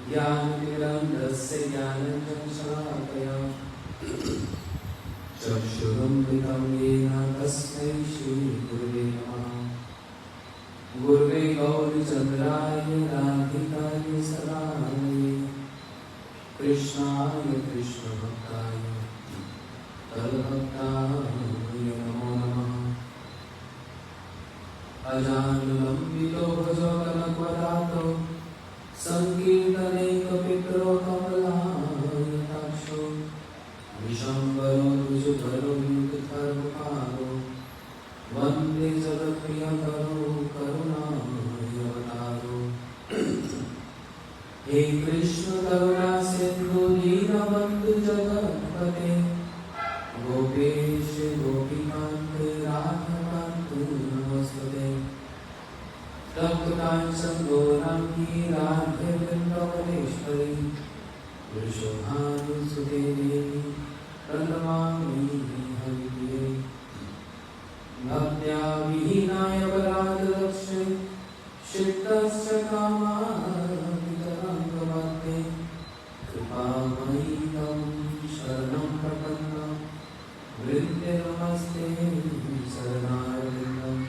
ज्ञानतिमिरन्धस्य ज्ञानञ्जनशलाकया चक्षुरुन्मिलितं येन तस्मै श्रीगुरुवे नमः। गुरुवे गौरीचन्द्राय राधिकाय सदानन्दे कृष्णाय कृष्णभक्ताय तद्भक्ताय नमो नमः। अजानुलम्बितो भजगणपदातो संकीर्तनैकपितरो कमलायताक्षो विशम्बरो द्विजधरो युगधर्मपालो वन्दे जगत्प्रियकरो करुणावतारो। हे कृष्ण करुणा सिन्धु दीनबन्धु जगत्पते गोपेश गोपीकान्त राधाकान्त नमस्ते। तप्तकाञ्चन गौराङ्गी राधे वृन्दावनेश्वरी वृषभानुसुते देवी प्रणमामि हरिप्रिये। भक्त्या विहीनाय वरादलक्ष्ये क्षिप्तश्च कामादितरङ्गवत्ते कृपामयि तं शरणं प्रपन्नं वृन्दे नमस्ते शरणारविन्दम्।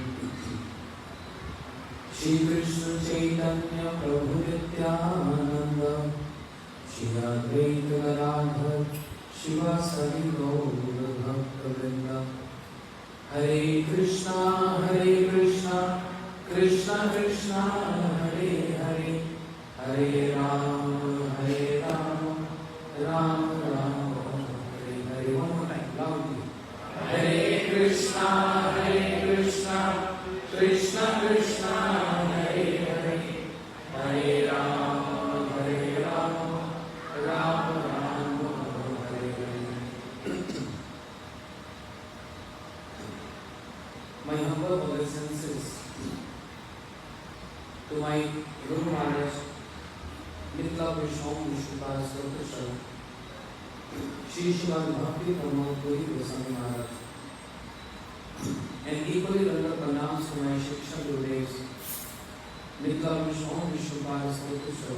श्री कृष्ण चैतन्य प्रभु नित्यानंद श्री अद्वैत गदाधर शिवासादि गौर भक्तवृंद। हरे कृष्णा कृष्णा कृष्णा हरे हरे, हरे राम राम राम हरे हरे। हरे कृष्णा कृष्णा कृष्णा हरे हरे, हरे Ram Ram Ram Hare Hare. My humble obeisances to my Guru Maharaj, Mitla Vishom Vishnupada Sotrisha, Shri Srimad Bhakti Pramod Puri Goswami Maharaj, and equally render pranams to my Shiksha Gurudevs, Mitla Vishom Vishnupada Sotrisha,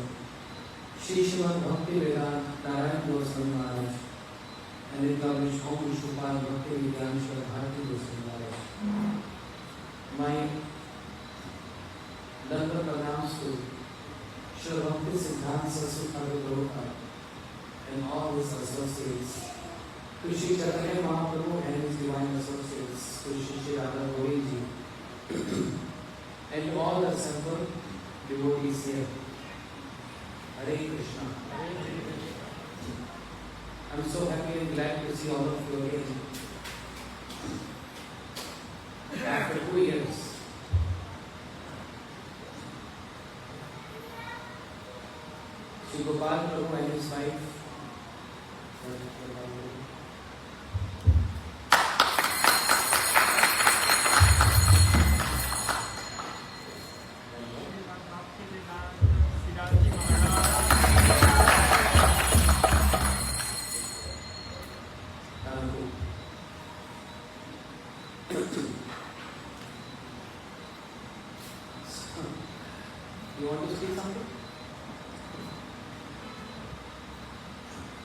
Shri Srimad Bhakti Vedanta Narayan Goswami Maharaj, and Mitla Vishom Vishnupada Bhakti Vidyaneshwar Bharati Goswami Maharaj. My Danda pranams to Sri Bhakti Siddhanta Saraswati Prabhupada and all his associates, to Shri Chaitanya Mahaprabhu and his divine associates, to Shri Radha Govindji, and to all the assembled devotees here. Hare Krishna. I'm so happy and glad to see all of you again. After 2 years. Shri Gopal Prabhu and his wife, you want to speak something?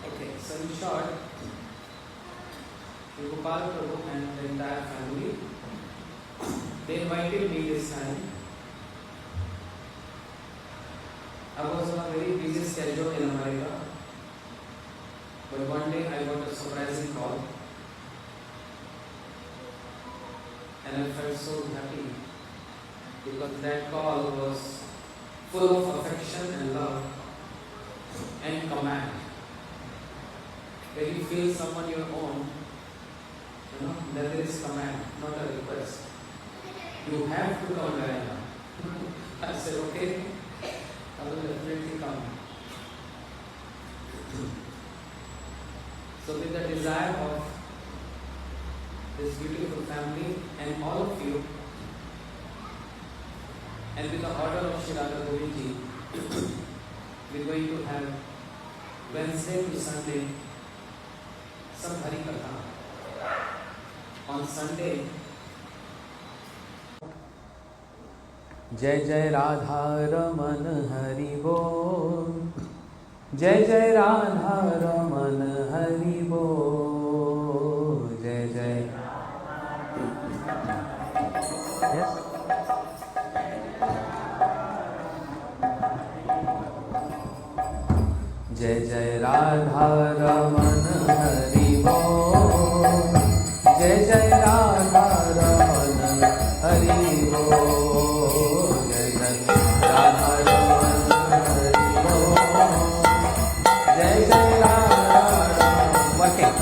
Okay, so in short, Shri Gopal Prabhu and the entire family, they invited me this time. I was on a very busy schedule in America, but one day I got a surprising call, and I felt so happy because that call was full of affection and love and command. When you feel someone your own, that there is command, not a request. You have to come, Narayana. I said, okay, I will definitely come. So with the desire of this beautiful family and all of you, and with the order of Shri Radha Govindji, we are going to have Wednesday to Sunday some Hari Katha. On Sunday, जय जय राधा रमन हरि बोल, जय जय राधा रमन हरि बोल, जय जय। Yes? जय जय राधा रमन हरि बोल, जय जय राधा रमन हरि बोल, जय जय राधा रमन हरि बोल, जय जय राधा वर्किंग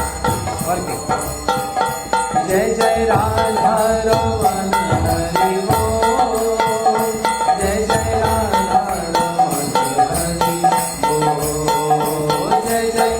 जय जय राधा रमन हरि बोल, जय जय राधा रमन हरि बोल, जय जय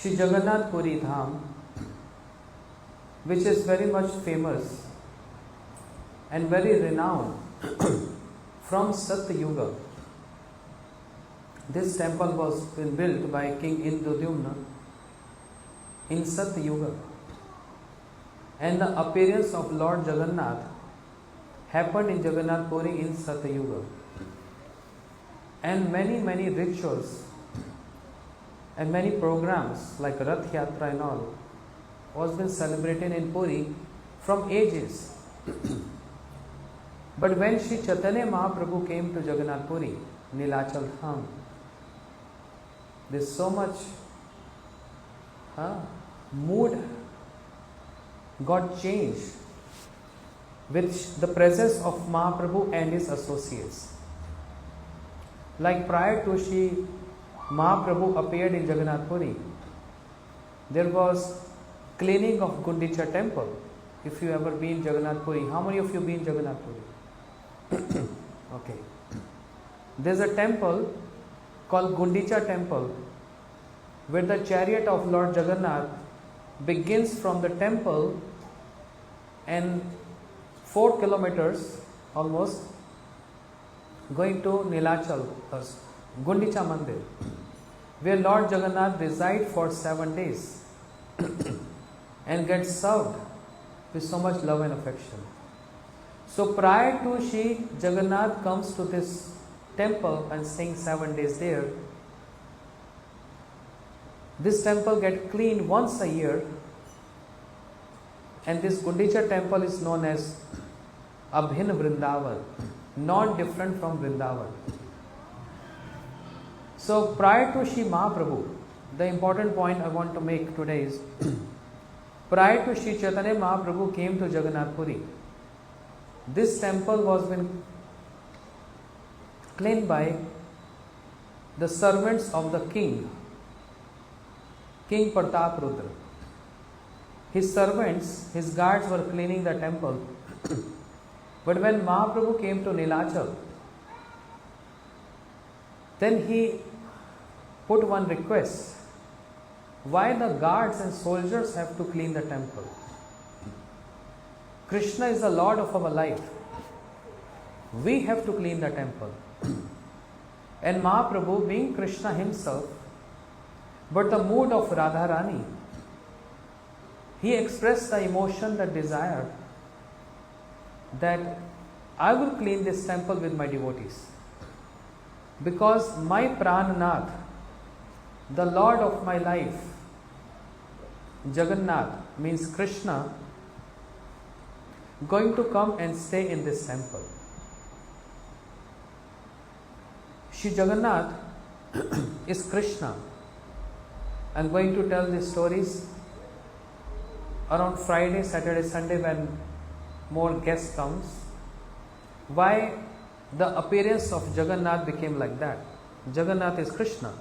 Shri Jagannath Puri Dham, which is very much famous and very renowned from Satya Yuga. This temple was built by King Indradyumna in Satya Yuga, and the appearance of Lord Jagannath happened in Jagannath Puri in Satyuga. And many rituals and many programs like Rath Yatra and all was been celebrated in Puri from ages. But when Sri Chaitanya Mahaprabhu came to Jagannath Puri, Nilachal Dham, there's so much mood got changed with the presence of Mahaprabhu and his associates. Like prior to Sri Mahaprabhu appeared in Jagannath Puri, there was cleaning of Gundicha temple. If you ever been Jagannath Puri, how many of you been Jagannath Puri? Okay. There's a temple called Gundicha temple where the chariot of Lord Jagannath begins from the temple and 4 kilometers almost going to Nilachal, Gundicha Mandir, where Lord Jagannath resides for 7 days and gets served with so much love and affection. So prior to Sri Jagannath comes to this temple and staying 7 days there, this temple gets cleaned once a year, and this Gundicha temple is known as Abhin Vrindavan, not different from Vrindavan. So prior to Sri Mahaprabhu, the important point I want to make today is prior to Sri Chaitanya Mahaprabhu came to Jagannath Puri, this temple was been cleaned by the servants of the king, King Pratap Rudra. His servants, his guards were cleaning the temple. But when Mahaprabhu came to Nilachal, then he put one request. Why the guards and soldiers have to clean the temple? Krishna is the Lord of our life. We have to clean the temple. And Mahaprabhu, being Krishna himself, but the mood of Radharani, he expressed the emotion, the desire that I will clean this temple with my devotees. Because my Prananath, the Lord of my life, Jagannath means Krishna, going to come and stay in this temple. Shri Jagannath is Krishna. I'm going to tell these stories around Friday, Saturday, Sunday when more guests comes. Why the appearance of Jagannath became like that? Jagannath is Krishna.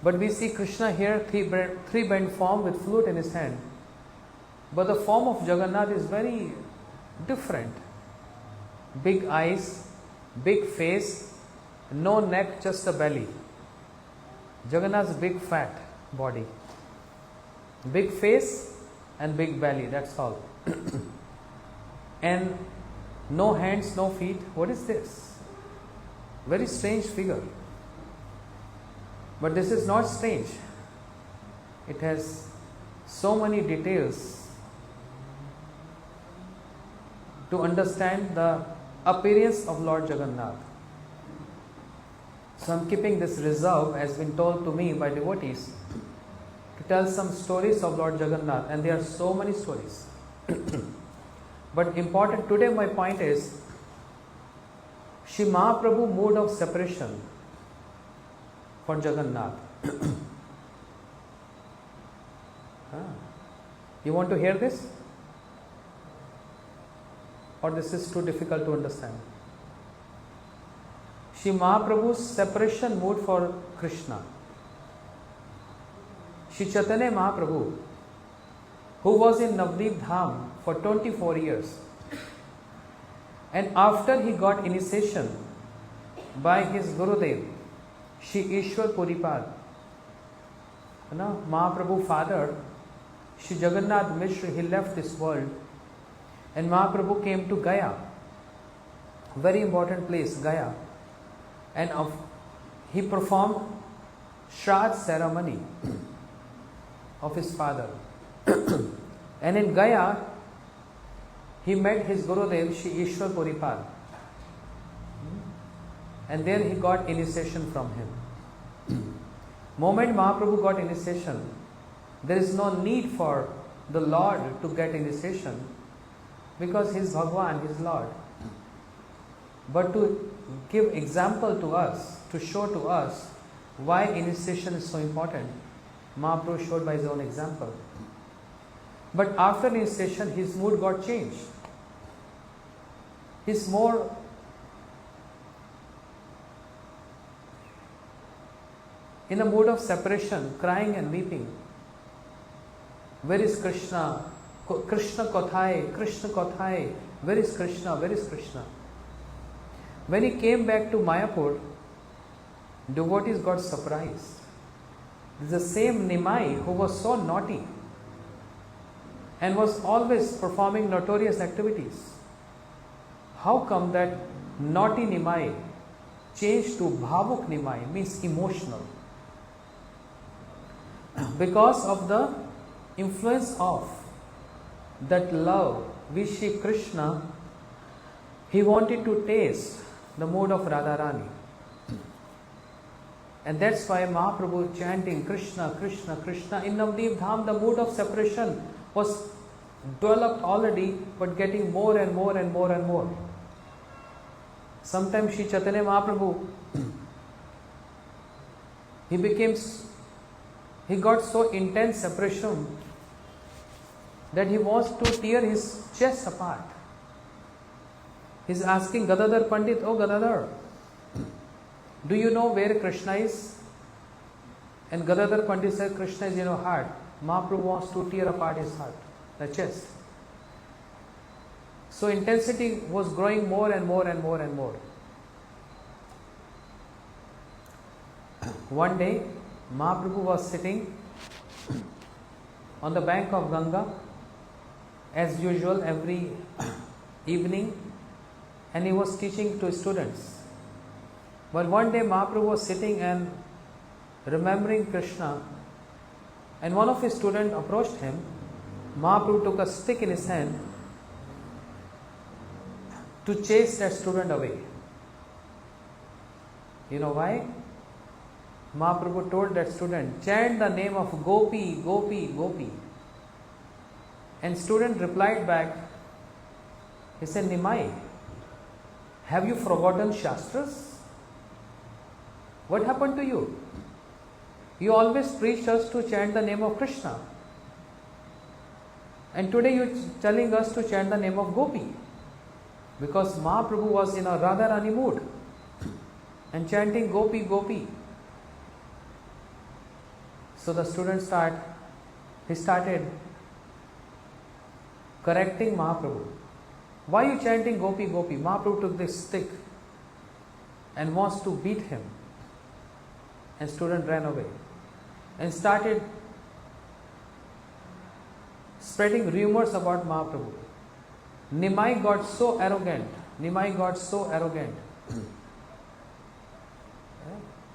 But we see Krishna here, three-bent form with flute in his hand. But the form of Jagannath is very different. Big eyes, big face, no neck, just a belly. Jagannath's big fat body. Big face and big belly, that's all. And no hands, no feet. What is this? Very strange figure. But this is not strange. It has so many details to understand the appearance of Lord Jagannath. So I am keeping this reserve, as been told to me by devotees, to tell some stories of Lord Jagannath, and there are so many stories. But important today, my point is Shri Mahaprabhu mood of separation for Jagannath. You want to hear this? Or this is too difficult to understand? Shri Mahaprabhu's separation mood for Krishna. Shri Chaitanya Mahaprabhu, who was in Navdeep Dham for 24 years, and after he got initiation by his Gurudev, Shri Ishwar Puripad, Mahaprabhu father, Shri Jagannath Mishra, he left this world, and Mahaprabhu came to Gaya, very important place, Gaya, and he performed Shraddh ceremony of his father. And in Gaya, he met his Gurudev Shri Ishwar Puripal, and there he got initiation from him. Moment Mahaprabhu got initiation, there is no need for the Lord to get initiation, because he is Bhagwan, his Lord. But to give example to us, to show to us why initiation is so important, Mahaprabhu showed by his own example. But after initiation, his mood got changed. He's more in a mood of separation, crying and weeping. Where is Krishna? Krishna Kothai, Krishna Kothai. Where is Krishna? Where is Krishna? When he came back to Mayapur, devotees got surprised. This is the same Nimai who was so naughty and was always performing notorious activities. How come that naughty Nimai changed to Bhavuk Nimai, means emotional? Because of the influence of that love, Vishi Krishna, he wanted to taste the mood of Radharani. And that's why Mahaprabhu chanting Krishna, Krishna, Krishna. In Navdeep Dham, the mood of separation was developed already, but getting more and more and more and more. Sometimes Shri Chaitanya Mahaprabhu, he got so intense separation that he wants to tear his chest apart. He's asking Gadadhar Pandit, "Oh Gadadhar, do you know where Krishna is?" And Gadadhar Pandit said, "Krishna is in your heart." Mahaprabhu wants to tear apart his heart, the chest. So intensity was growing more and more and more and more. One day, Mahaprabhu was sitting on the bank of Ganga, as usual every evening, and he was teaching to students. But one day Mahaprabhu was sitting and remembering Krishna, and one of his students approached him. Mahaprabhu took a stick in his hand to chase that student away. You know why? Mahaprabhu told that student, "Chant the name of Gopi, Gopi, Gopi." And student replied back, he said, "Nimai, have you forgotten Shastras? What happened to you? You always preached us to chant the name of Krishna. And today you're telling us to chant the name of Gopi." Because Mahaprabhu was in a Radharani mood and chanting Gopi, Gopi. So the student started correcting Mahaprabhu. "Why are you chanting Gopi, Gopi?" Mahaprabhu took this stick and wants to beat him. And student ran away and started spreading rumors about Mahaprabhu. Nimai got so arrogant. Nimai got so arrogant.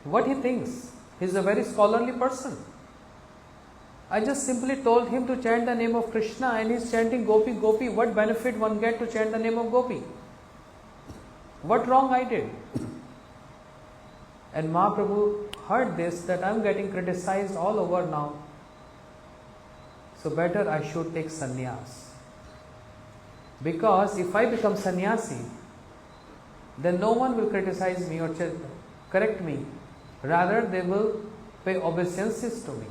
What he thinks? He's a very scholarly person. I just simply told him to chant the name of Krishna and he's chanting Gopi, Gopi. What benefit one get to chant the name of Gopi? What wrong I did? And Mahaprabhu heard this, that I'm getting criticized all over now. So better I should take sannyas. Because if I become sannyasi, then no one will criticize me or correct me. Rather, they will pay obeisances to me.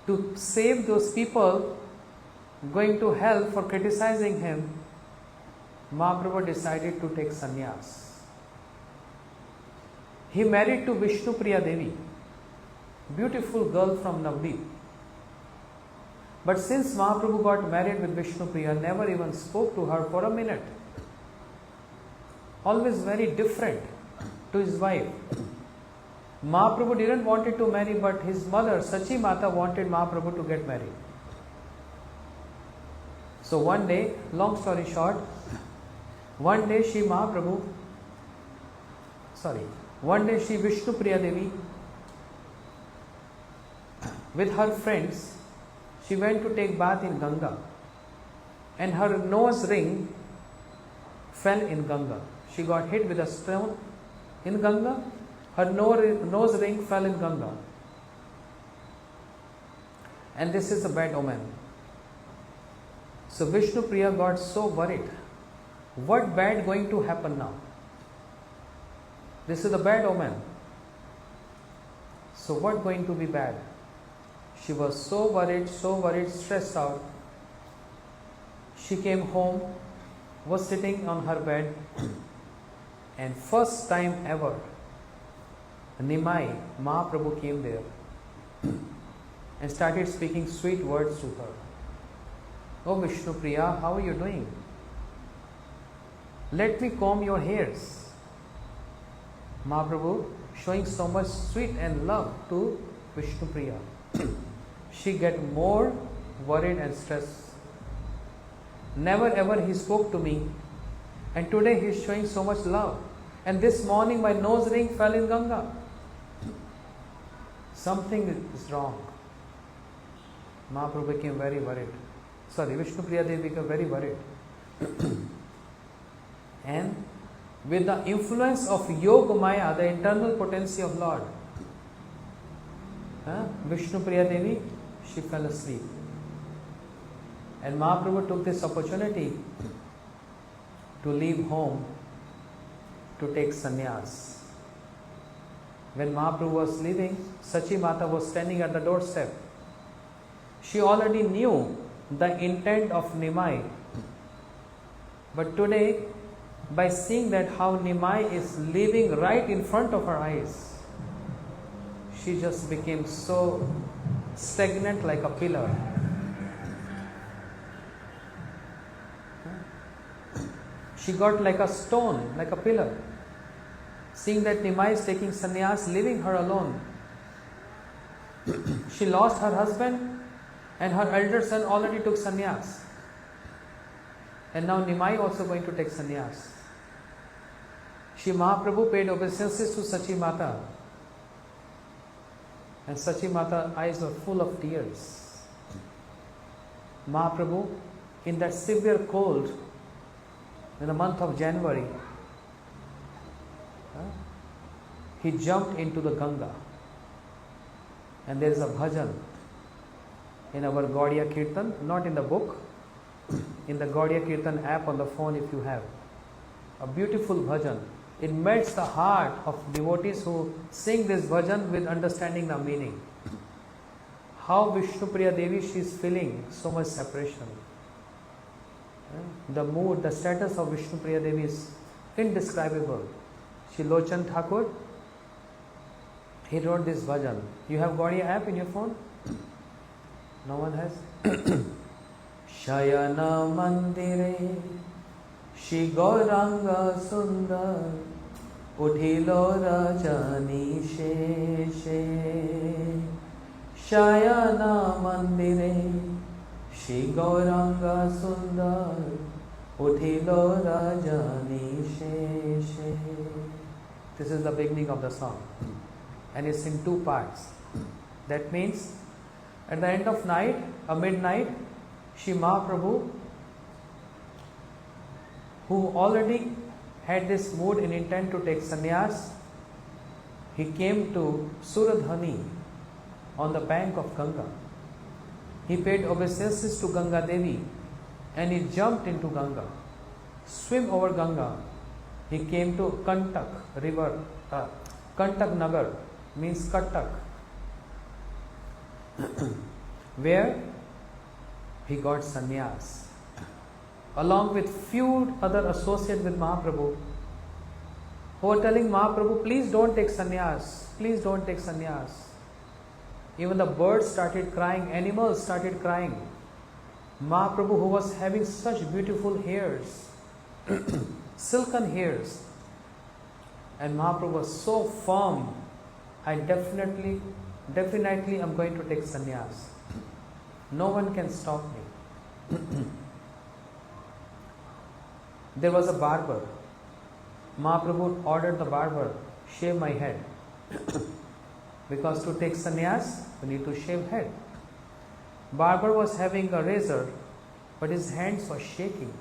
To save those people going to hell for criticizing him, Mahaprabhu decided to take sannyas. He married to Vishnu Priya Devi, beautiful girl from Navdeep. But since Mahaprabhu got married with Vishnu Priya, never even spoke to her for a minute. Always very different to his wife. Mahaprabhu didn't want to marry, but his mother, Sachi Mata, wanted Mahaprabhu to get married. So one day, long story short, one day Shri Vishnu Priya Devi, with her friends, she went to take bath in Ganga. and her nose ring fell in Ganga. She got hit with a stone in Ganga. Her nose ring fell in Ganga. And this is a bad omen. So Vishnu Priya got so worried. What bad going to happen now? This is a bad omen. So what going to be bad? She was so worried, stressed out. She came home, was sitting on her bed, and first time ever, Nimai, Mahaprabhu came there and started speaking sweet words to her. Oh Vishnu Priya, how are you doing? Let me comb your hairs. Mahaprabhu showing so much sweet and love to Vishnu Priya. She get more worried and stressed. Never ever he spoke to me, and today he is showing so much love. And this morning my nose ring fell in Ganga. Something is wrong. Mahaprabhu became very worried. Vishnu Priya Devi became very worried. And with the influence of Yoga Maya, the internal potency of Lord, Vishnu Priya Devi, she fell asleep. And Mahaprabhu took this opportunity to leave home to take sannyas. When Mahaprabhu was leaving, Sachi Mata was standing at the doorstep. She already knew the intent of Nimai. But today, by seeing that how Nimai is living right in front of her eyes, she just became so stagnant like a pillar. She got like a stone, like a pillar. Seeing that Nimai is taking sannyas, leaving her alone. She lost her husband, and her elder son already took sannyas. And now Nimai also going to take sannyas. Shri Mahaprabhu paid obeisances to Sachi Mata. And Sachi Mata's eyes were full of tears. Mahaprabhu, in that severe cold, in the month of January, he jumped into the Ganga. And there is a bhajan in our Gaudiya Kirtan, not in the book, in the Gaudiya Kirtan app on the phone if you have. A beautiful bhajan. It melts the heart of devotees who sing this bhajan with understanding the meaning. How Vishnu Priya Devi, she is feeling so much separation. The mood, the status of Vishnu Priya Devi is indescribable. Shri Lochan Thakur, he wrote this bhajan. You have Gaudiya app in your phone? No one has? Shayana Mandire Shri Gauranga Sundar Uthilo Rajani Sheshe Shayana Mandire Shri Gauranga Sundar Uthilo Rajani Sheshe. This is the beginning of the song, and it's in two parts. That means at the end of night, midnight, Shri Mahaprabhu, who already had this mood and intent to take sannyas, he came to Suradhani on the bank of Ganga. He paid obeisances to Ganga Devi and he jumped into Ganga, swim over Ganga. He came to Kantak river, Kantak Nagar means Kattak, where he got sannyas, along with few other associates with Mahaprabhu, who were telling Mahaprabhu, please don't take sannyas, please don't take sannyas. Even the birds started crying, animals started crying. Mahaprabhu, who was having such beautiful hairs, silken hairs, and Mahaprabhu was so firm, I definitely I'm going to take sannyas. No one can stop me. There was a barber. Mahaprabhu ordered the barber, shave my head. Because to take sannyas, we need to shave head. Barber was having a razor but his hands were shaking.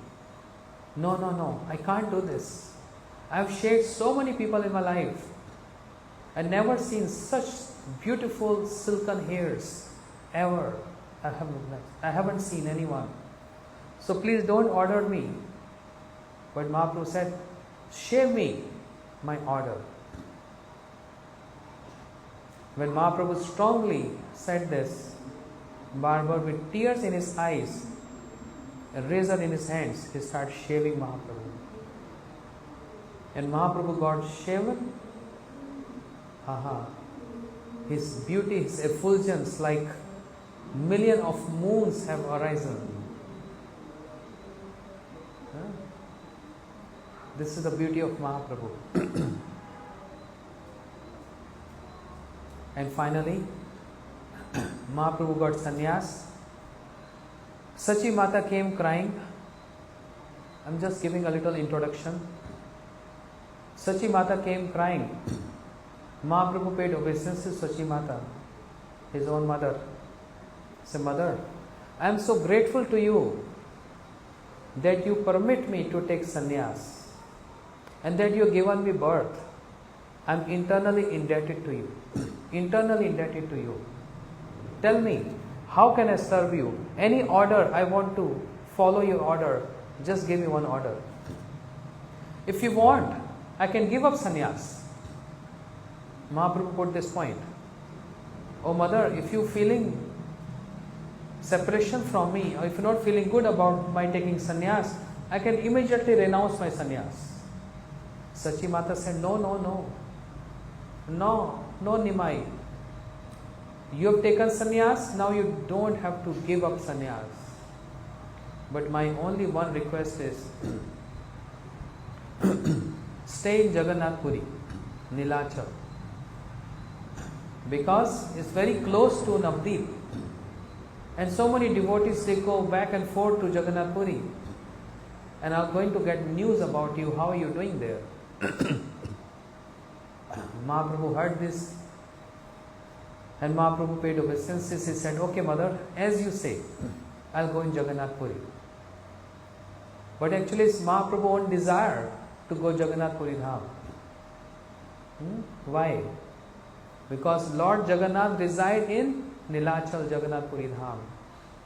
No, no, no, I can't do this. I've shaved so many people in my life. I never seen such beautiful silken hairs ever. I haven't seen anyone. So please don't order me. But Mahaprabhu said, shave me, my order. When Mahaprabhu strongly said this, barber with tears in his eyes, a razor in his hands, he started shaving Mahaprabhu. And Mahaprabhu got shaven. His beauty, his effulgence, like million of moons have arisen. This is the beauty of Mahaprabhu. And finally, Mahaprabhu got sannyas. Sachi Mata came crying. I'm just giving a little introduction. Sachi Mata came crying. Mahaprabhu paid obeisance to Sachi Mata, his own mother. He said, Mother, I am so grateful to you that you permit me to take sannyas and that you have given me birth. I am internally indebted to you. Internally indebted to you. Tell me, how can I serve you? Any order, I want to follow your order. Just give me one order. If you want, I can give up sannyas. Mahaprabhu put this point. Oh mother, if you feeling separation from me, or if you're not feeling good about my taking sannyas, I can immediately renounce my sannyas. Sachi Mata said, no, no, no. No, no Nimai. You have taken sannyas, now you don't have to give up sannyas. But my only one request is, stay in Jagannath Puri, Nilachal. Because it's very close to Navdeep. And so many devotees, they go back and forth to Jagannath Puri. And are going to get news about you, how are you doing there? Mahaprabhu heard this. And Mahaprabhu paid obeisances. He said, okay mother, as you say, I'll go in Jagannath Puri. But actually it's Mahaprabhu's own desire to go Jagannath Puri Dham. Why? Because Lord Jagannath resides in Nilachal Jagannath Puri Dham.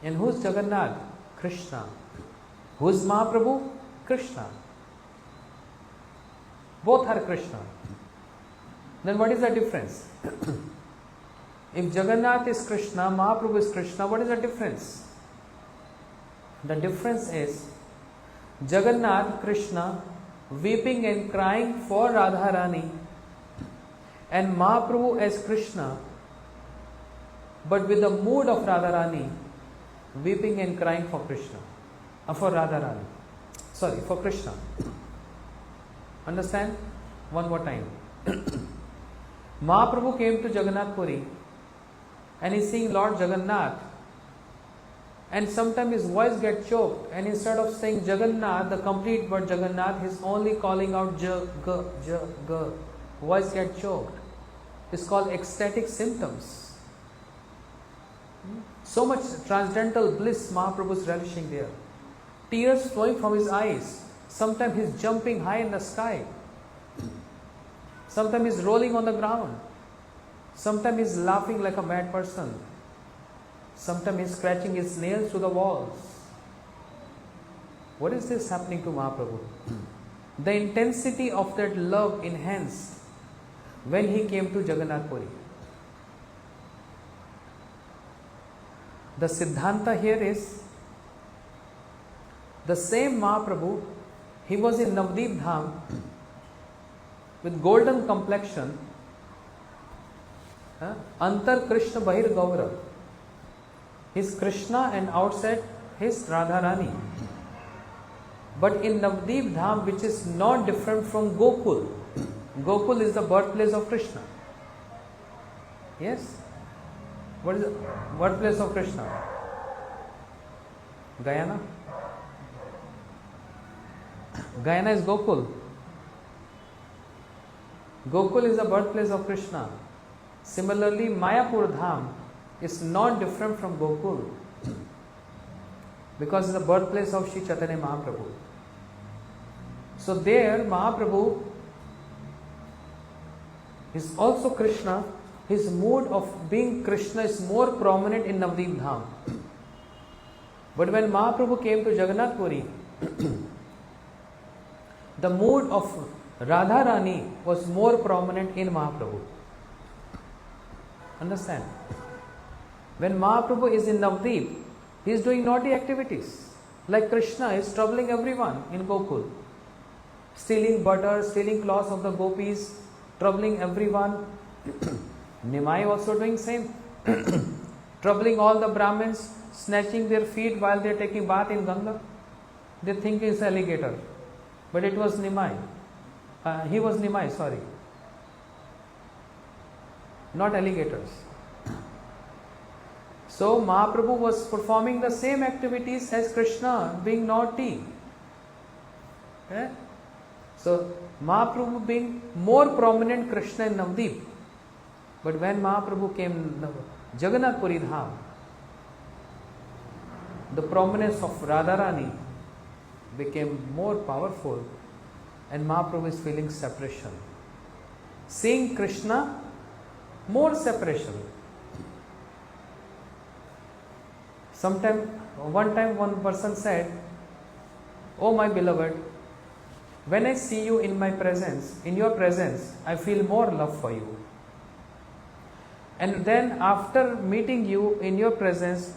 And who's Jagannath? Krishna. Who's Mahaprabhu? Krishna. Both are Krishna. Then what is the difference? If Jagannath is Krishna, Mahaprabhu is Krishna, what is the difference? The difference is Jagannath, Krishna, weeping and crying for Radharani, and Mahaprabhu as Krishna, but with the mood of Radharani, weeping and crying for Krishna, for Radharani. Sorry, for Krishna. Understand? One more time. Mahaprabhu came to Jagannath Puri and he's seeing Lord Jagannath, and sometimes his voice gets choked, and instead of saying Jagannath, the complete word Jagannath, he's only calling out J, G, J, G. Voice gets choked. It's called ecstatic symptoms. So much transcendental bliss Mahaprabhu is relishing there. Tears flowing from his eyes. Sometimes he's jumping high in the sky. Sometimes he's rolling on the ground. Sometimes he's laughing like a mad person. Sometimes he's scratching his nails to the walls. What is this happening to Mahaprabhu? The intensity of that love enhanced when he came to Jagannath Puri. The Siddhanta here is, the same Mahaprabhu, he was in Navdeep Dham with golden complexion, Antar Krishna Bahir Gaura. He's Krishna and outside he's Radharani. But in Navdeep Dham, which is not different from Gokul, Gokul is the birthplace of Krishna. Yes? What is the birthplace of Krishna? Gayana? Gayana is Gokul. Gokul is the birthplace of Krishna. Similarly, Mayapur Dham is not different from Gokul. because it's the birthplace of Sri Chaitanya Mahaprabhu. So there Mahaprabhu is also Krishna. His mood of being Krishna is more prominent in Navadvip Dham. But when Mahaprabhu came to Jagannath Puri, the mood of Radharani was more prominent in Mahaprabhu. Understand? When Mahaprabhu is in Navadvip, he is doing naughty activities. Like Krishna is troubling everyone in Gokul. Stealing butter, stealing cloths of the gopis, troubling everyone. Nimai also doing same. Troubling all the Brahmins, snatching their feet while they are taking bath in Ganga. They think it's alligator. But it was Nimai. He was Nimai, sorry. Not alligators. So Mahaprabhu was performing the same activities as Krishna, being naughty. Okay? So Mahaprabhu being more prominent Krishna in Navadvip. But when Mahaprabhu came Jagannath Puri Dham, the prominence of Radharani became more powerful and Mahaprabhu is feeling separation. Seeing Krishna, more separation. One time one person said, "Oh my beloved, when I see you in my presence, in your presence, I feel more love for you. And then after meeting you in your presence,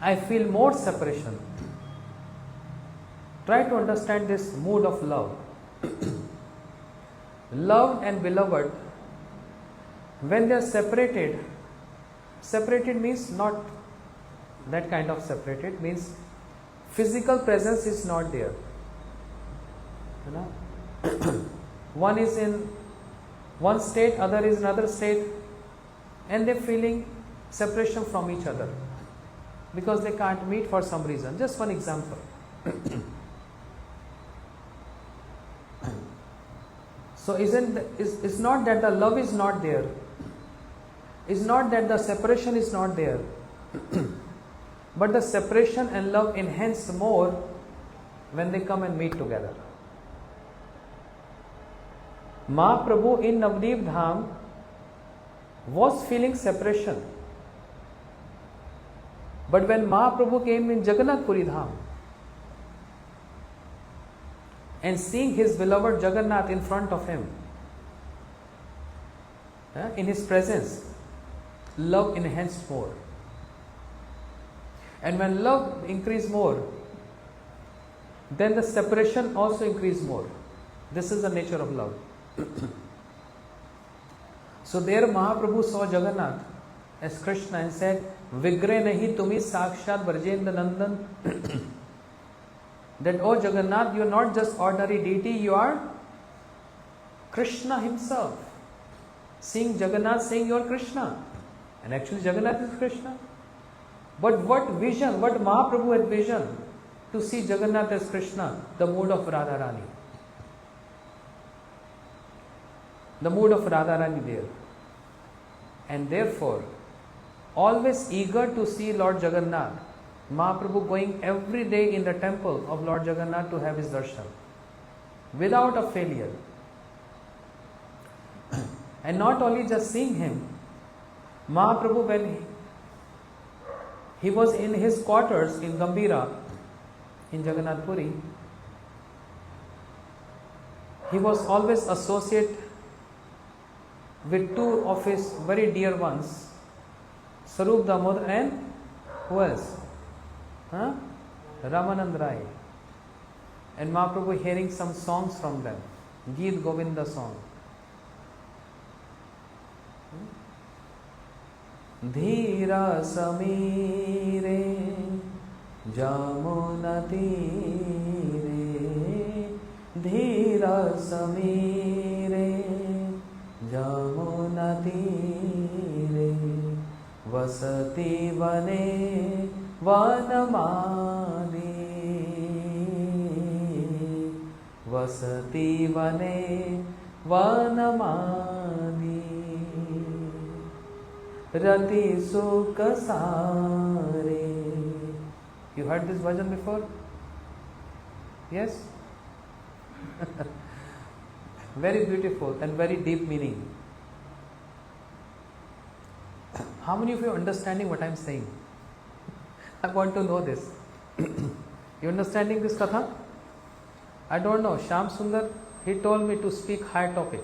I feel more separation." Try to understand this mood of love. Loved and beloved, when they are separated means not that kind of separated, means physical presence is not there. You know? One is in one state, other is another state, and they're feeling separation from each other because they can't meet for some reason. Just one example. So it's not that the love is not there. It's not that the separation is not there. But the separation and love enhance more when they come and meet together. Mahaprabhu in Navadvip Dham was feeling separation. But when Mahaprabhu came in Jagannath Puri Dham and seeing his beloved Jagannath in front of him, in his presence, love enhanced more. And when love increased more, then the separation also increased more. This is the nature of love. So there Mahaprabhu saw Jagannath as Krishna and said, "Vigre nahi tumi sakshat Brajendra Nandan." That, "Oh Jagannath, you are not just ordinary deity, you are Krishna himself." Seeing Jagannath saying you are Krishna. And actually Jagannath is Krishna. But what vision, what Mahaprabhu had vision to see Jagannath as Krishna, the mood of Radharani. The mood of Radharani there. And therefore, always eager to see Lord Jagannath, Mahaprabhu going every day in the temple of Lord Jagannath to have his darshan. Without a failure. And not only just seeing him, Mahaprabhu, when he was in his quarters in Gambhira, in Jagannath Puri, he was always associated with two of his very dear ones, Sarup Damodar and who else? Ramanand Rai. And Mahaprabhu hearing some songs from them, Geet Govinda song. Dhira samire jamuna tire, dhira samire jamuna tire, vasati vane vanamani, vasati vane vanamani, rati sukh sare You heard this bhajan before? Yes? Very beautiful and very deep meaning. How many of you are understanding what I am saying? I want to know this. You understanding this katha? I don't know. Shyam Sundar, he told me to speak high topic.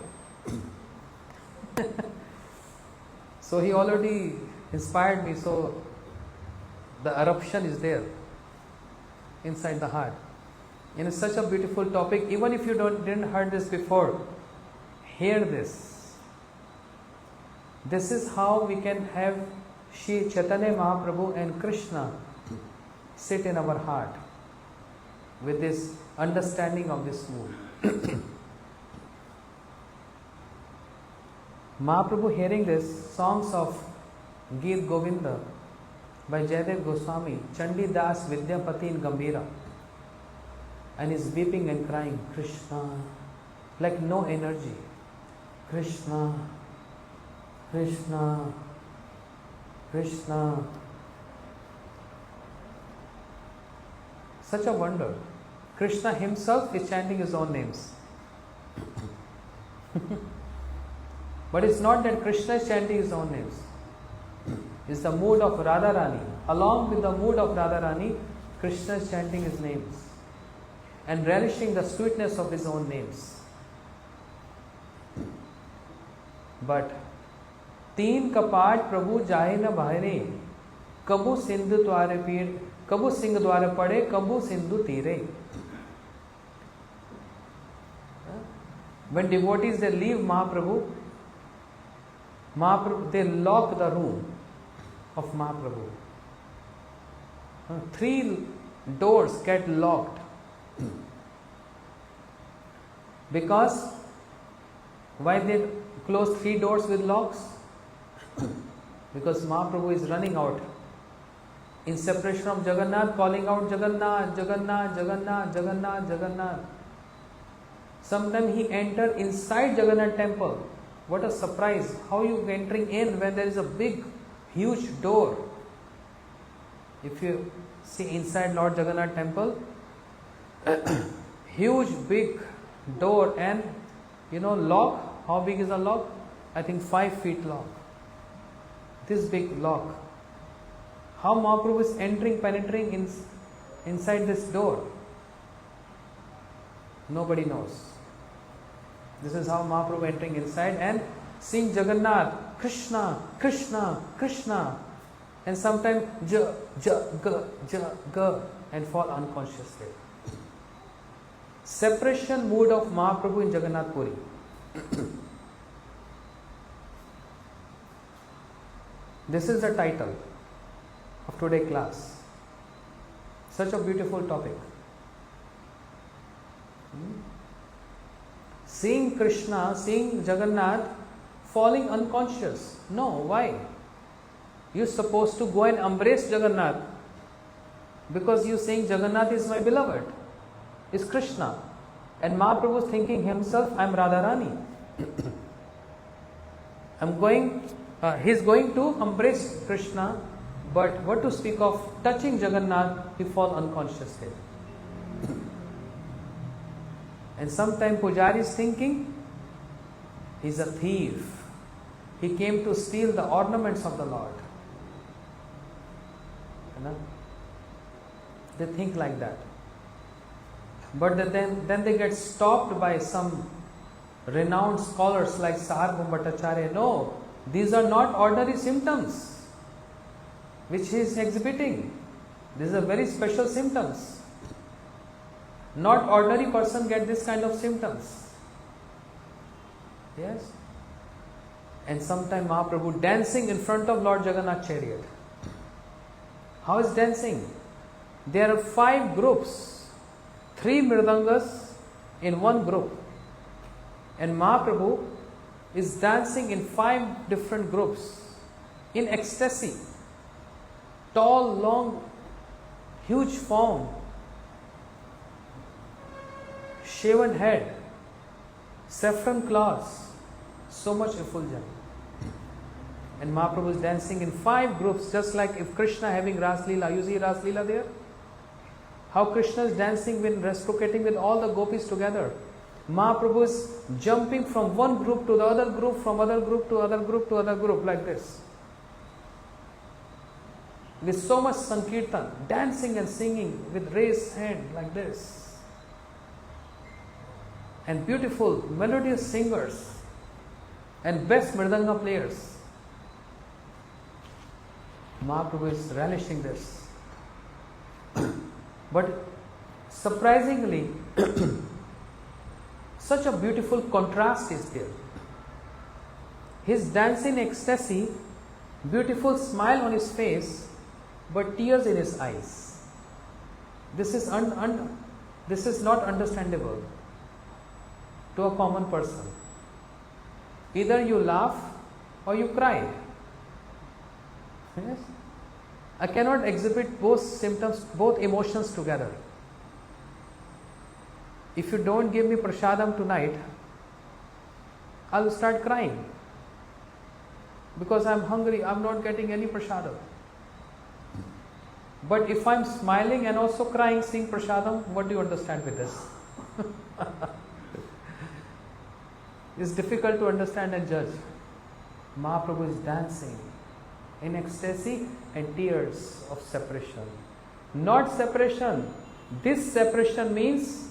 So he already inspired me, so the eruption is there inside the heart. And it's such a beautiful topic. Even if you didn't heard this before, hear this. This is how we can have Shri Chaitanya Mahaprabhu and Krishna sit in our heart with this understanding of this mood. Mahaprabhu hearing this songs of Geet Govinda by Jayadev Goswami, Chandi Das Vidyapati in Gambhira, and is weeping and crying, Krishna, like no energy. Krishna, Krishna, Krishna. Such a wonder. Krishna himself is chanting his own names. But it's not that Krishna is chanting his own names. It's the mood of Radharani. Along with the mood of Radharani, Krishna is chanting his names and relishing the sweetness of his own names. But तीन कपाट प्रभु जाए न बाहरे, कबू सिंधु द्वारे पीर, कबू सिंह द्वारे पड़े, कबू सिंधु तीरे. When devotees they leave Mahaprabhu, they lock the room of Mahaprabhu. 3 doors get locked. Because why they close 3 doors with locks? Because Mahaprabhu is running out. In separation from Jagannath, calling out Jagannath, Jagannath, Jagannath, Jagannath, Jagannath. Sometimes he entered inside Jagannath temple. What a surprise. How you entering in when there is a big, huge door? If you see inside Lord Jagannath temple, huge, big door and lock. How big is the lock? I think 5 feet long. This big lock. How Mahaprabhu is entering, penetrating inside this door? Nobody knows. This is how Mahaprabhu entering inside and seeing Jagannath, Krishna, Krishna, Krishna, and sometimes ja, ga, and fall unconsciously. Separation mood of Mahaprabhu in Jagannath Puri. This is the title of today's class. Such a beautiful topic. Seeing Krishna, seeing Jagannath falling unconscious. No, why? You're supposed to go and embrace Jagannath because you're saying Jagannath is my beloved, is Krishna. And Mahaprabhu is thinking himself, I am Radharani. He's going to embrace Krishna, but what to speak of touching Jagannath, he falls unconscious there. And sometimes Pujari is thinking, he's a thief. He came to steal the ornaments of the Lord. They think like that. But then they get stopped by some renowned scholars like Sarbhum Bhattacharya. No, these are not ordinary symptoms which he is exhibiting. These are very special symptoms. Not ordinary person get this kind of symptoms. Yes. And sometime Mahaprabhu dancing in front of Lord Jagannath chariot. How is dancing? There are 5 groups, 3 mridangas in one group. And Mahaprabhu is dancing in 5 different groups in ecstasy. Tall, long, huge form, shaven head, saffron cloths, so much effulgent. And Mahaprabhu is dancing in 5 groups, just like if Krishna having Ras Leela. You see Ras Leela there? how Krishna is dancing when reciprocating with all the gopis together. Mahaprabhu is jumping from one group to the other group, from other group to other group to other group, like this. With so much sankirtan, dancing and singing with raised hand like this. And beautiful, melodious singers and best mridanga players. Mahaprabhu is relishing this. But surprisingly, such a beautiful contrast is there. His dancing ecstasy, beautiful smile on his face, but tears in his eyes. This is not understandable to a common person. Either you laugh or you cry. Yes? I cannot exhibit both symptoms, both emotions together. If you don't give me prasadam tonight, I will start crying. Because I am hungry, I am not getting any prasadam. But if I am smiling and also crying, seeing prasadam, what do you understand with this? It's difficult to understand and judge. Mahaprabhu is dancing in ecstasy and tears of separation. Not separation. This separation means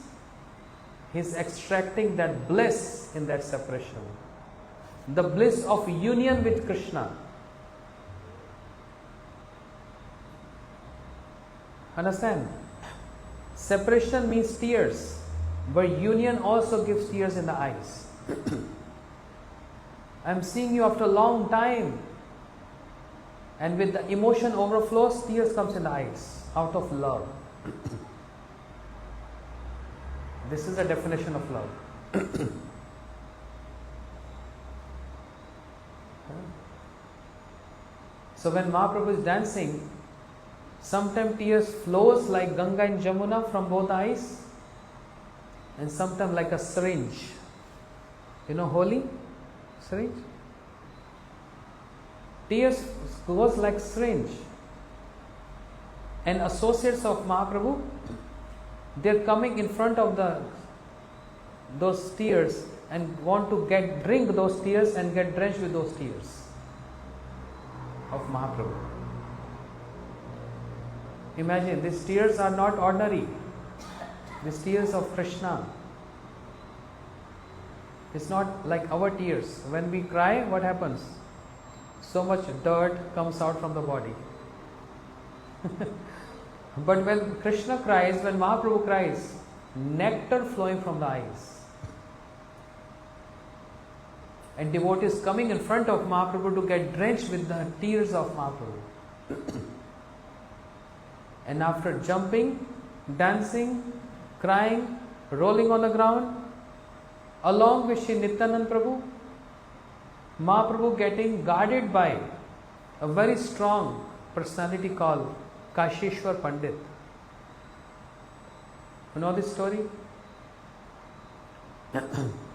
he is extracting that bliss in that separation. The bliss of union with Krishna. Understand? Separation means tears, but union also gives tears in the eyes. I am seeing you after a long time, and with the emotion overflows, tears comes in the eyes out of love. This is the definition of love. So when Mahaprabhu is dancing, sometimes tears flows like Ganga and Jamuna from both eyes, and sometimes like a syringe. You know holy syringe? Tears goes like syringe. And associates of Mahaprabhu, they are coming in front of those tears and want to drink those tears and get drenched with those tears of Mahaprabhu. Imagine, these tears are not ordinary. These tears of Krishna. It's not like our tears. When we cry, what happens? So much dirt comes out from the body. But when Krishna cries, when Mahaprabhu cries, nectar flowing from the eyes. And devotees coming in front of Mahaprabhu to get drenched with the tears of Mahaprabhu. And after jumping, dancing, crying, rolling on the ground, along with Shri Nityananda Prabhu, Mahaprabhu getting guarded by a very strong personality called Kashishwar Pandit. You know this story?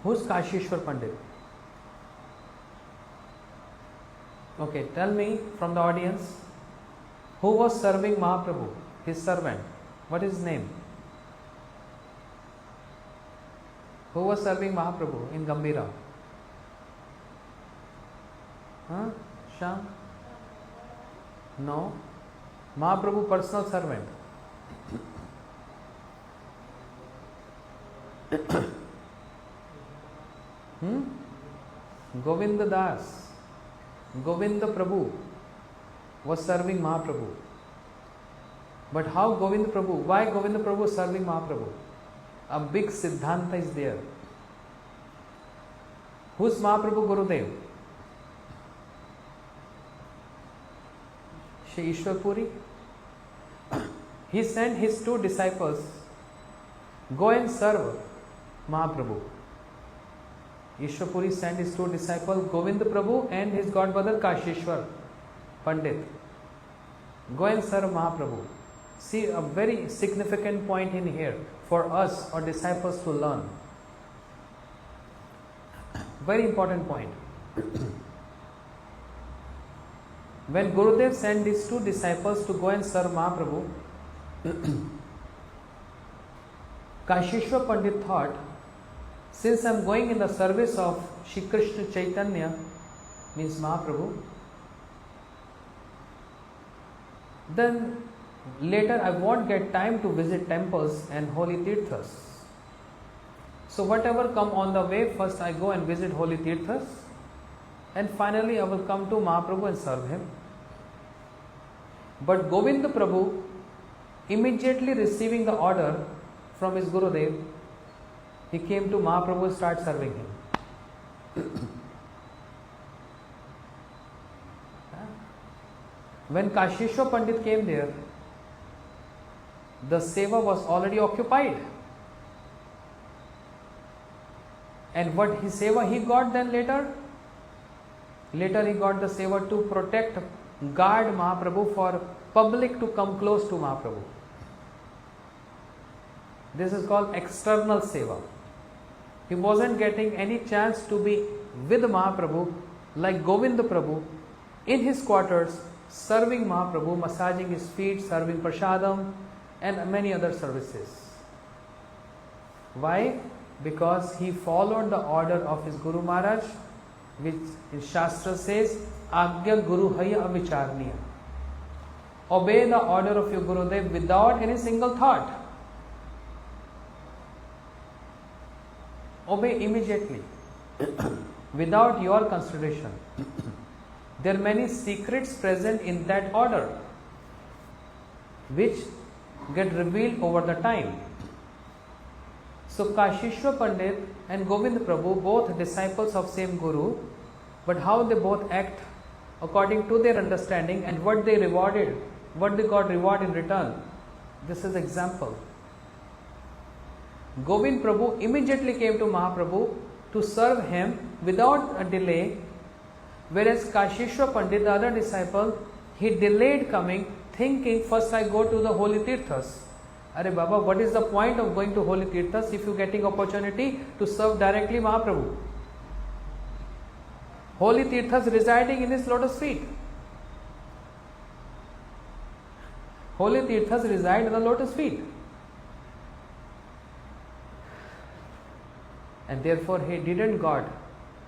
Who's Kashishwar Pandit? Okay, tell me from the audience, who was serving Mahaprabhu? His servant. What is his name? Who was serving Mahaprabhu in Gambhira? Huh? Sham? No. Mahaprabhu personal servant. Govinda Das. Govinda Prabhu was serving Mahaprabhu. But how Govinda Prabhu? Why Govinda Prabhu was serving Mahaprabhu? A big Siddhanta is there. Who's Mahaprabhu Gurudev? Shri Ishwar Puri. He sent his 2 disciples, go and serve Mahaprabhu. Ishwar Puri sent his 2 disciples, Govinda Prabhu and his godbrother Kashishwar Pandit. Go and serve Mahaprabhu. See, a very significant point in here for us or disciples to learn. Very important point. When Gurudev sent these 2 disciples to go and serve Mahaprabhu, Kashishwar Pandit thought, since I am going in the service of Shri Krishna Chaitanya, means Mahaprabhu, then later I won't get time to visit temples and holy tirthas. So whatever come on the way, first I go and visit holy tirthas, and finally I will come to Mahaprabhu and serve him. But Govinda Prabhu, immediately receiving the order from his Gurudev, he came to Mahaprabhu and started serving him. When Kashishwar Pandit came there, the seva was already occupied. And what his seva he got then later? Later he got the seva to protect, guard Mahaprabhu, for public to come close to Mahaprabhu. This is called external seva. He wasn't getting any chance to be with Mahaprabhu like Govinda Prabhu in his quarters, serving Mahaprabhu, massaging his feet, serving prasadam and many other services. Why? Because he followed the order of his Guru Maharaj, which in Shastra says, Agya Guru Haya Avicharniya. Obey the order of your Gurudev without any single thought. Obey immediately, without your consideration. There are many secrets present in that order, which get revealed over the time. So Kashishwar Pandit and Govinda Prabhu, both disciples of same Guru, but how they both act according to their understanding and what they rewarded, what they got reward in return. This is example. Govind Prabhu immediately came to Mahaprabhu to serve him without a delay, whereas Kashishwar Pandit, the other disciple, he delayed coming, thinking first I go to the holy tirthas. Arey Baba, what is the point of going to holy tirthas if you are getting opportunity to serve directly Mahaprabhu? Holy tirthas residing in his lotus feet. Holy tirthas reside in the lotus feet. And therefore he didn't got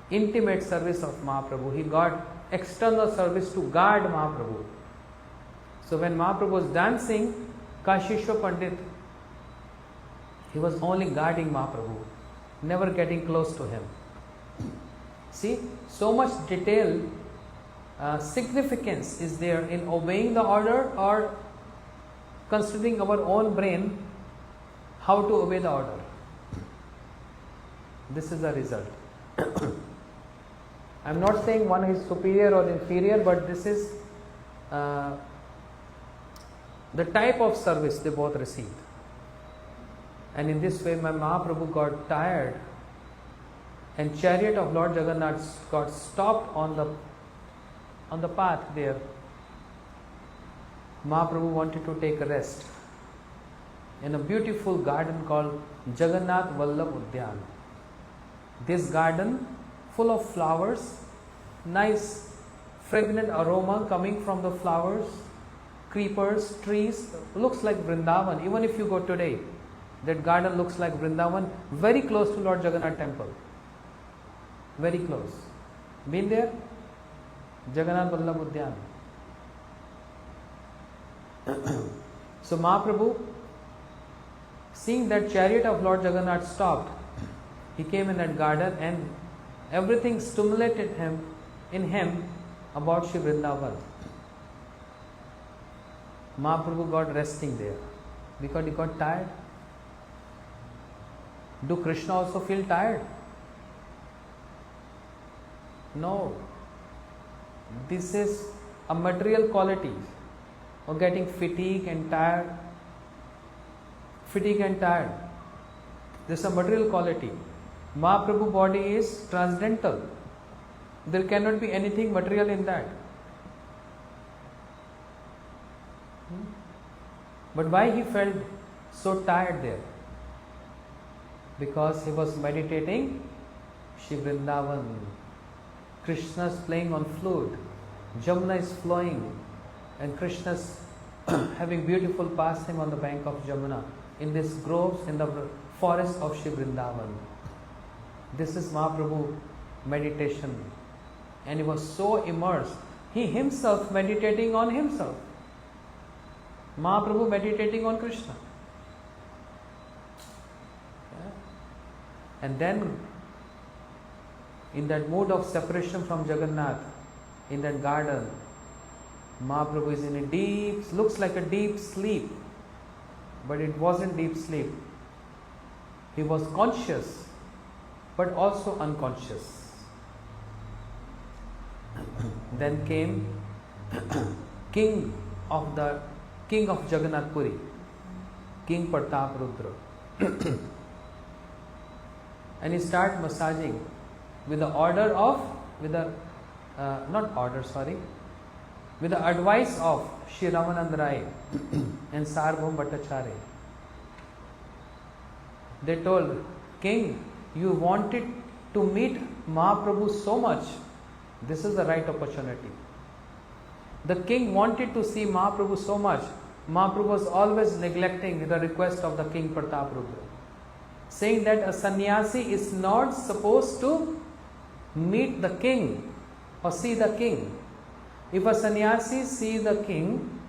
intimate service of Mahaprabhu. He got external service to guard Mahaprabhu. So when Mahaprabhu was dancing, Kashishwar Pandit, he was only guarding Mahaprabhu, never getting close to him. See, so much detail, significance is there in obeying the order or considering our own brain how to obey the order. This is the result. I am not saying one is superior or inferior, but this is the type of service they both received. And in this way, my Mahaprabhu got tired, and chariot of Lord Jagannath got stopped on the path there. Mahaprabhu wanted to take a rest in a beautiful garden called Jagannath Vallabh Udyan. This garden full of flowers, nice fragrant aroma coming from the flowers, creepers, trees, looks like Vrindavan. Even if you go today, that garden looks like Vrindavan, very close to Lord Jagannath temple. Very close. Been there? Jagannath Vallabh Udyan. So Mahaprabhu, seeing that chariot of Lord Jagannath stopped, he came in that garden and everything stimulated in him about Shri Vrindavan. Mahaprabhu got resting there because he got tired. Do Krishna also feel tired? No. This is a material quality of getting fatigue and tired. Fatigue and tired. This is a material quality. Mahaprabhu body is transcendental. There cannot be anything material in that. But why he felt so tired there? Because he was meditating Shri Vrindavan. Krishna is playing on flute. Jamuna is flowing. And Krishna is having beautiful pastime on the bank of Jamuna. in these groves in the forest of Shri Vrindavan. This is Mahaprabhu meditation. And he was so immersed. He himself meditating on himself. Mahaprabhu meditating on Krishna. Yeah. And then, in that mood of separation from Jagannath, in that garden, Mahaprabhu is in a deep, looks like a deep sleep. But it wasn't deep sleep. He was conscious, but also unconscious. Then came king of Jagannath Puri, King Pratap Rudra. And he started massaging with the advice of Shri Ramanand Rai and Sarbhum Bhattacharya. They told, King, you wanted to meet Mahaprabhu so much, this is the right opportunity. The king wanted to see Mahaprabhu so much, Mahaprabhu was always neglecting the request of the King Pratap Rudra, saying that a sannyasi is not supposed to meet the king or see the king. If a sannyasi sees the king,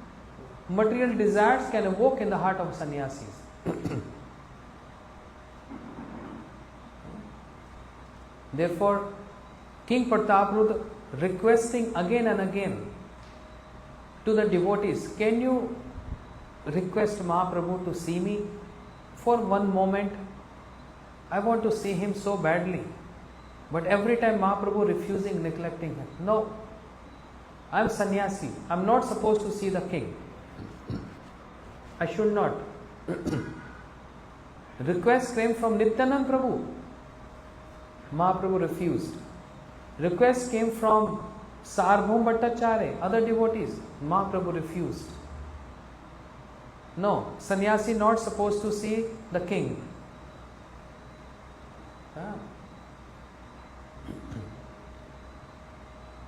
material desires can evoke in the heart of sannyasis. Therefore, King Prataprudra requesting again and again to the devotees, can you request Mahaprabhu to see me for one moment? I want to see him so badly. But every time Mahaprabhu refusing, neglecting him. No, I am sannyasi. I am not supposed to see the king. I should not. Request came from Nityanand Prabhu. Mahaprabhu refused. Request came from Sarbhum Bhattacharya, other devotees. Mahaprabhu refused. No, sannyasi not supposed to see the king.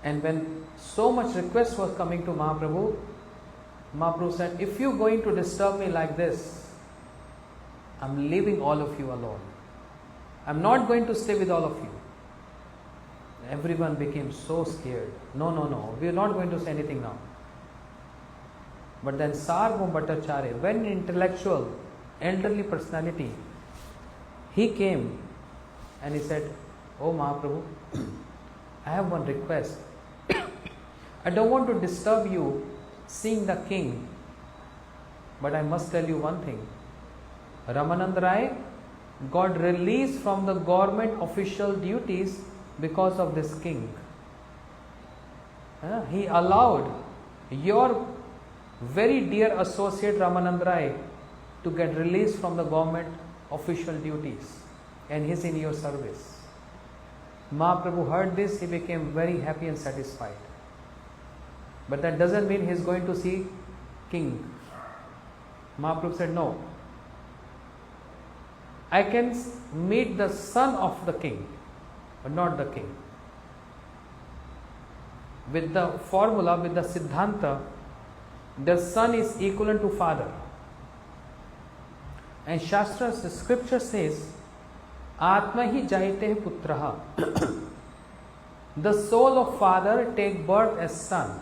And when so much request was coming to Mahaprabhu, Mahaprabhu said, if you are going to disturb me like this, I am leaving all of you alone. I am not going to stay with all of you. Everyone became so scared. No, we are not going to say anything now. But then Sarbhum Bhattacharya, very intellectual, elderly personality, he came and he said, Oh Mahaprabhu, I have one request. I don't want to disturb you seeing the king, but I must tell you one thing. Ramanand Rai got released from the government official duties because of this king. He allowed your very dear associate Ramanand Rai to get released from the government official duties, and he is in your service. Mahaprabhu heard this, he became very happy and satisfied. But that doesn't mean he is going to see king. Mahaprabhu said, no. I can meet the son of the king, but not the king. With the formula, with the Siddhanta, the son is equivalent to father. And Shastra, the scripture says, Atma hi jayate putraha. The soul of father take birth as son.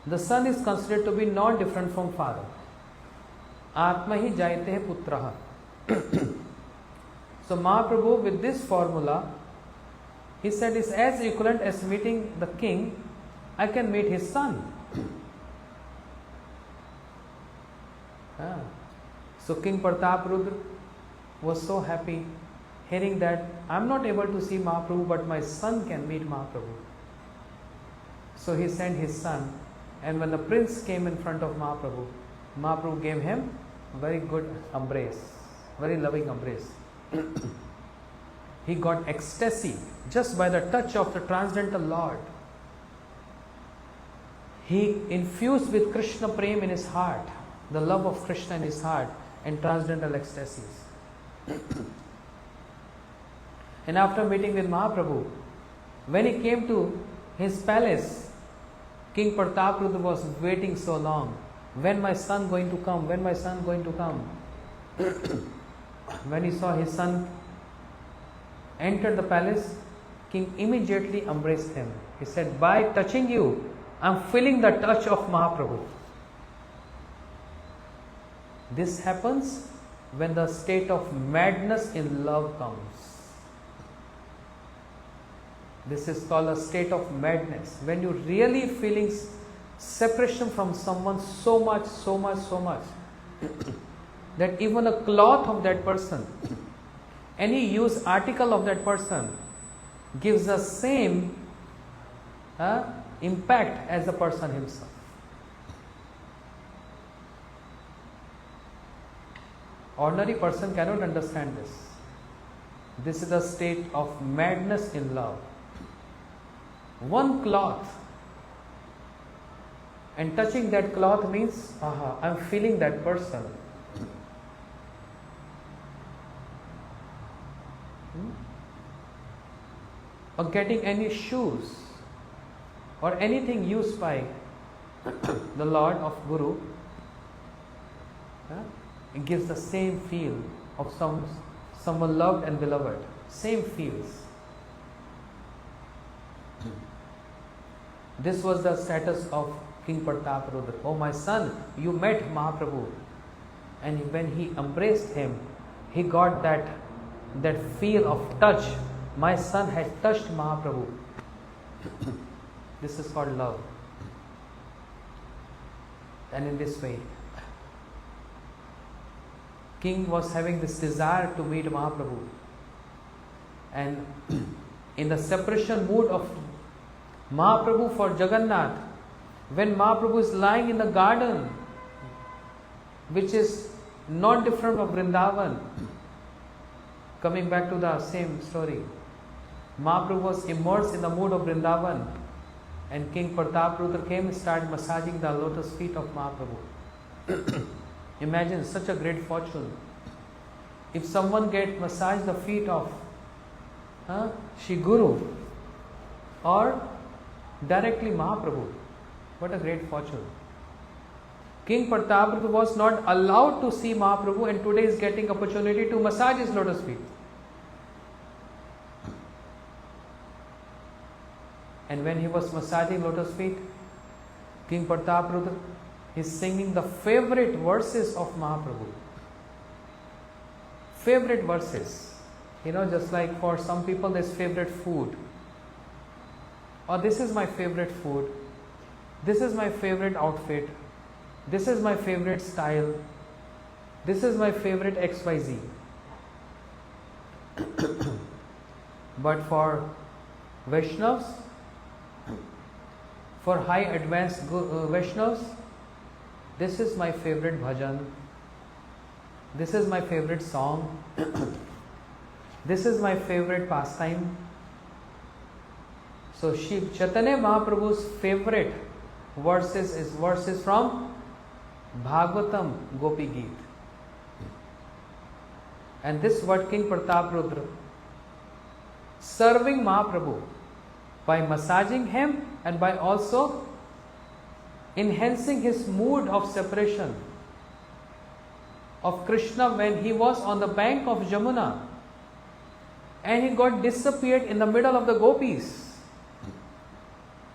The son is considered to be not different from father. Atma hi jayate putraha. So Mahaprabhu, with this formula, he said is as equivalent as meeting the king, I can meet his son. So King Prataprudra was so happy hearing that I am not able to see Mahaprabhu, but my son can meet Mahaprabhu. So he sent his son, and when the prince came in front of Mahaprabhu, Mahaprabhu gave him a very good embrace, very loving embrace. He got ecstasy just by the touch of the transcendental Lord. He infused with Krishna Prem in his heart, the love of Krishna in his heart, and transcendental ecstasies. And after meeting with Mahaprabhu, when he came to his palace, King Prataprudra was waiting so long. when my son going to come, when my son going to come. When he saw his son enter the palace, king immediately embraced him. He said, by touching you, I am feeling the touch of Mahaprabhu. This happens when the state of madness in love comes. This is called a state of madness. When you really feeling separation from someone so much that even a cloth of that person, any used article of that person gives the same impact as the person himself. Ordinary person cannot understand this. This is a state of madness in love. One cloth, and touching that cloth means, I am feeling that person. Or getting any shoes or anything used by the Lord of Guru, it gives the same feel of someone loved and beloved. Same feels. This was the status of King Prataparudra. Oh my son, you met Mahaprabhu. And when he embraced him, he got that feel of touch. My son has touched Mahaprabhu. This is called love. And in this way, king was having this desire to meet Mahaprabhu. And in the separation mood of Mahaprabhu for Jagannath, when Mahaprabhu is lying in the garden, which is not different from Vrindavan, coming back to the same story, Mahaprabhu was immersed in the mood of Vrindavan, and King Prataparudra came and started massaging the lotus feet of Mahaprabhu. Imagine such a great fortune. If someone get massaged the feet of Shri Guru or directly Mahaprabhu, what a great fortune. King Prataparudra was not allowed to see Mahaprabhu, and today is getting opportunity to massage his lotus feet. And when he was massaging lotus feet, King Prataparudra is singing the favorite verses of Mahaprabhu. Favorite verses. Just like for some people there's favorite food. Or this is my favorite food. This is my favorite outfit. This is my favorite style. This is my favorite XYZ. But for Vaishnavas, for high advanced Vaishnavas, this is my favorite bhajan. This is my favorite song. This is my favorite pastime. So Chaitanya Mahaprabhu's favorite verses is verses from Bhagavatam Gopi Geet. And this is what King Prataparudra, serving Mahaprabhu by massaging him and by also enhancing his mood of separation of Krishna when he was on the bank of Jamuna and he got disappeared in the middle of the gopis.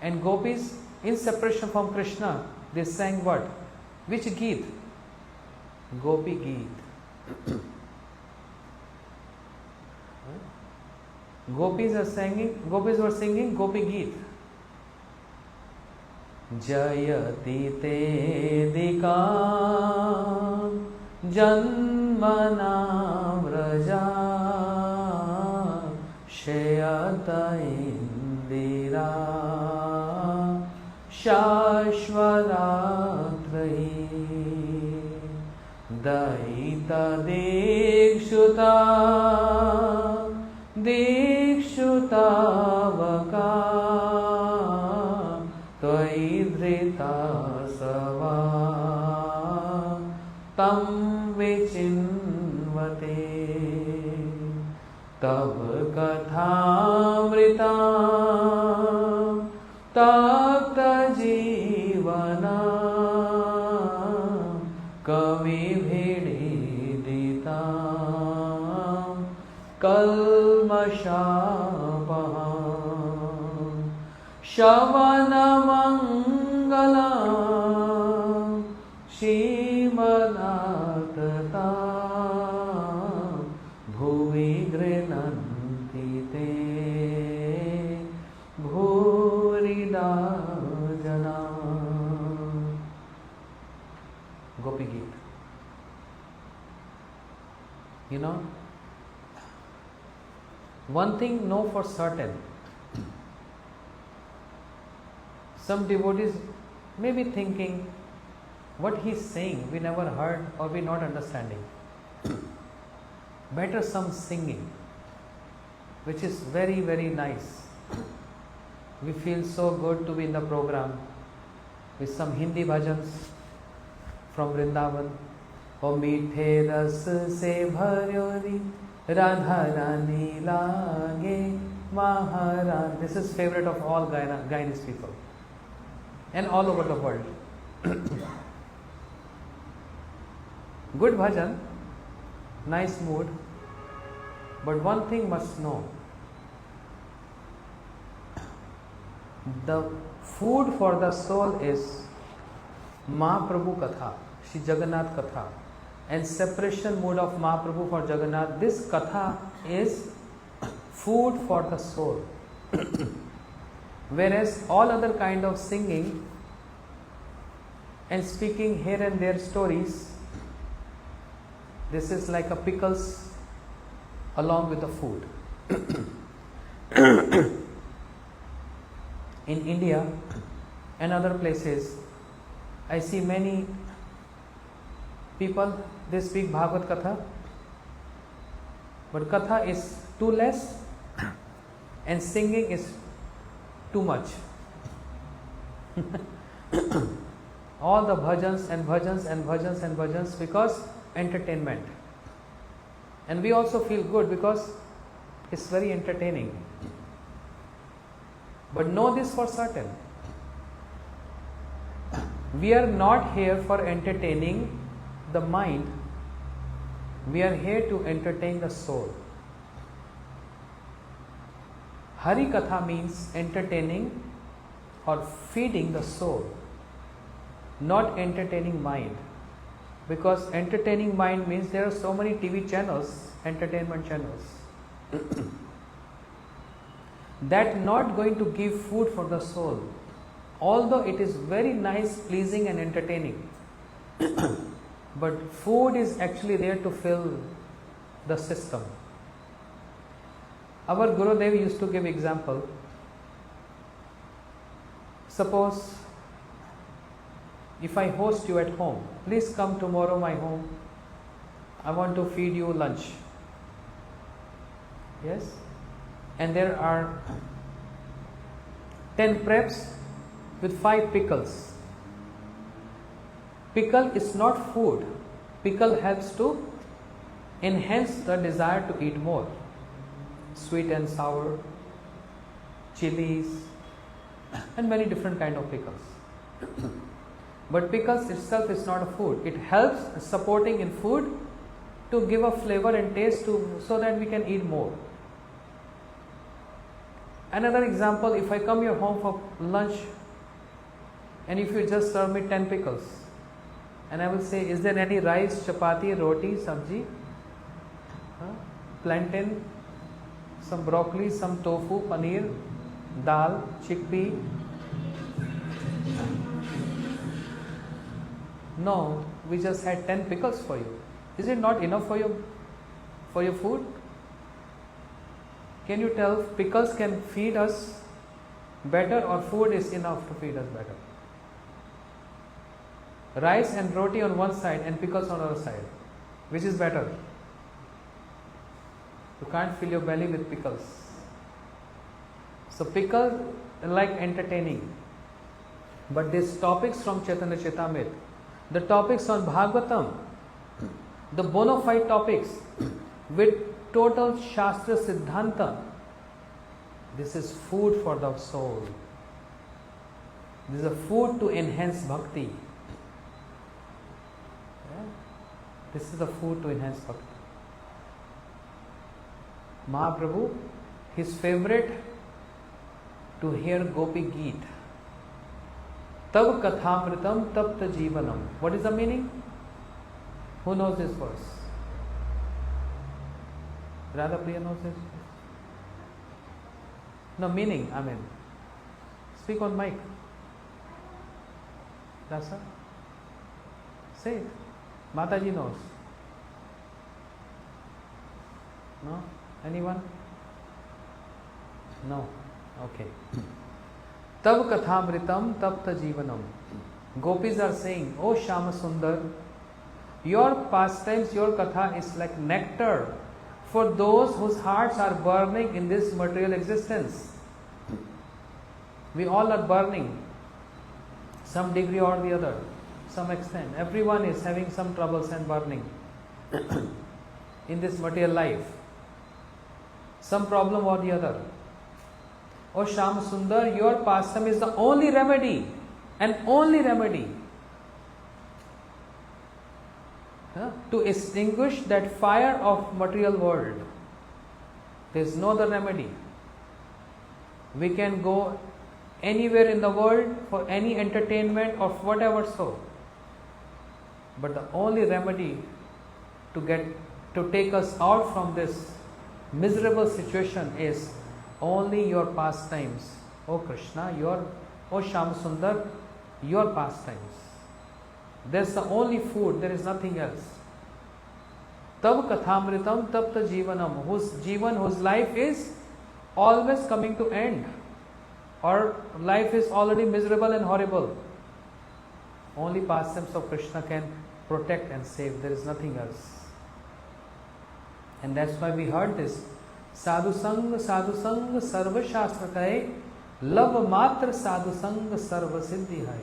And gopis in separation from Krishna, they sang what? Which Geet? Gopi Geet. Gopis were singing Gopi Geet. Jayati Tedika Janmana Vraja Shayata Indira Shashvaratrahi Daita Dikshuta Dikshutavaka Tvaidrita Sava Tam Vichinvate Tav Kathamrita Takta Jivana kalmashapaham Shavanamangala Shimanatata Bhuvi Grinanti Te Bhurida Jana. Gopi Geet. You know, one thing know for certain, some devotees may be thinking what he is saying we never heard or we not understanding. Better some singing, which is very, very nice. We feel so good to be in the program with some Hindi bhajans from Vrindavan. O meethe ras se bharyori Radha Rani lage Maharani. This is favorite of all Gainis people and all over the world. Good bhajan, nice mood, but one thing must know. The food for the soul is Mahaprabhu Katha, Shri Jagannath Katha, and separation mood of Mahaprabhu for Jagannath. This Katha is food for the soul. Whereas all other kind of singing and speaking here and there stories, this is like a pickles along with the food. In India and other places, I see many people, they speak Bhagavad Katha, but Katha is too less and singing is too much. All the bhajans and bhajans and bhajans and bhajans because entertainment. And we also feel good because it's very entertaining. But know this for certain. We are not here for entertaining the mind. We are here to entertain the soul. Hari Katha means entertaining or feeding the soul, not entertaining mind. Because entertaining mind means there are so many TV channels, entertainment channels, that not going to give food for the soul, although it is very nice, pleasing and entertaining. But food is actually there to fill the system. Our Gurudev used to give example. Suppose if I host you at home, please come tomorrow my home. I want to feed you lunch. Yes? And there are 10 preps with 5 pickles. Pickle is not food. Pickle helps to enhance the desire to eat more. Sweet and sour, chilies, and many different kind of pickles. But pickles itself is not a food. It helps supporting in food to give a flavor and taste so that we can eat more. Another example, if I come your home for lunch and if you just serve me 10 pickles, and I will say, is there any rice, chapati, roti, sabji, plantain, some broccoli, some tofu, paneer, dal, chickpea? No, we just had 10 pickles for you. Is it not enough for your food? Can you tell pickles can feed us better or food is enough to feed us better? Rice and roti on one side and pickles on the other side. Which is better? You can't fill your belly with pickles. So pickles are like entertaining. But these topics from Chaitanya Charitamrita, the topics on Bhagavatam, the bona fide topics with total Shastra Siddhanta, this is food for the soul. This is a food to enhance bhakti. Yeah? This is the food to enhance bhakti. Mahaprabhu, his favorite to hear Gopi Geet. Tab kathamritam tapta jivanam. What is the meaning? Who knows this verse? Radha Priya knows this? No, meaning, I mean. Speak on mic. Rasa? Say it. Mataji knows. No? Anyone? No? Okay. Tab kathamritam tapta jivanam. Gopis are saying, O Shama Sundar, your pastimes, your katha is like nectar for those whose hearts are burning in this material existence. We all are burning, some degree or the other, some extent. Everyone is having some troubles and burning in this material life. Some problem or the other. O Shama Sundar, your pastime is the only remedy and only remedy to extinguish that fire of material world. There is no other remedy. We can go anywhere in the world for any entertainment or whatever so. But the only remedy to take us out from this miserable situation is only your pastimes. O Krishna, O Shama Sundar, your pastimes. That's the only food, there is nothing else. Tab kathamritam tapta jivanam, whose life is always coming to end, or life is already miserable and horrible. Only pastimes of Krishna can protect and save, there is nothing else. And that's why we heard this. Sadhu sang sarva shastra kai, love matra sadhu sang sarva siddhi hai.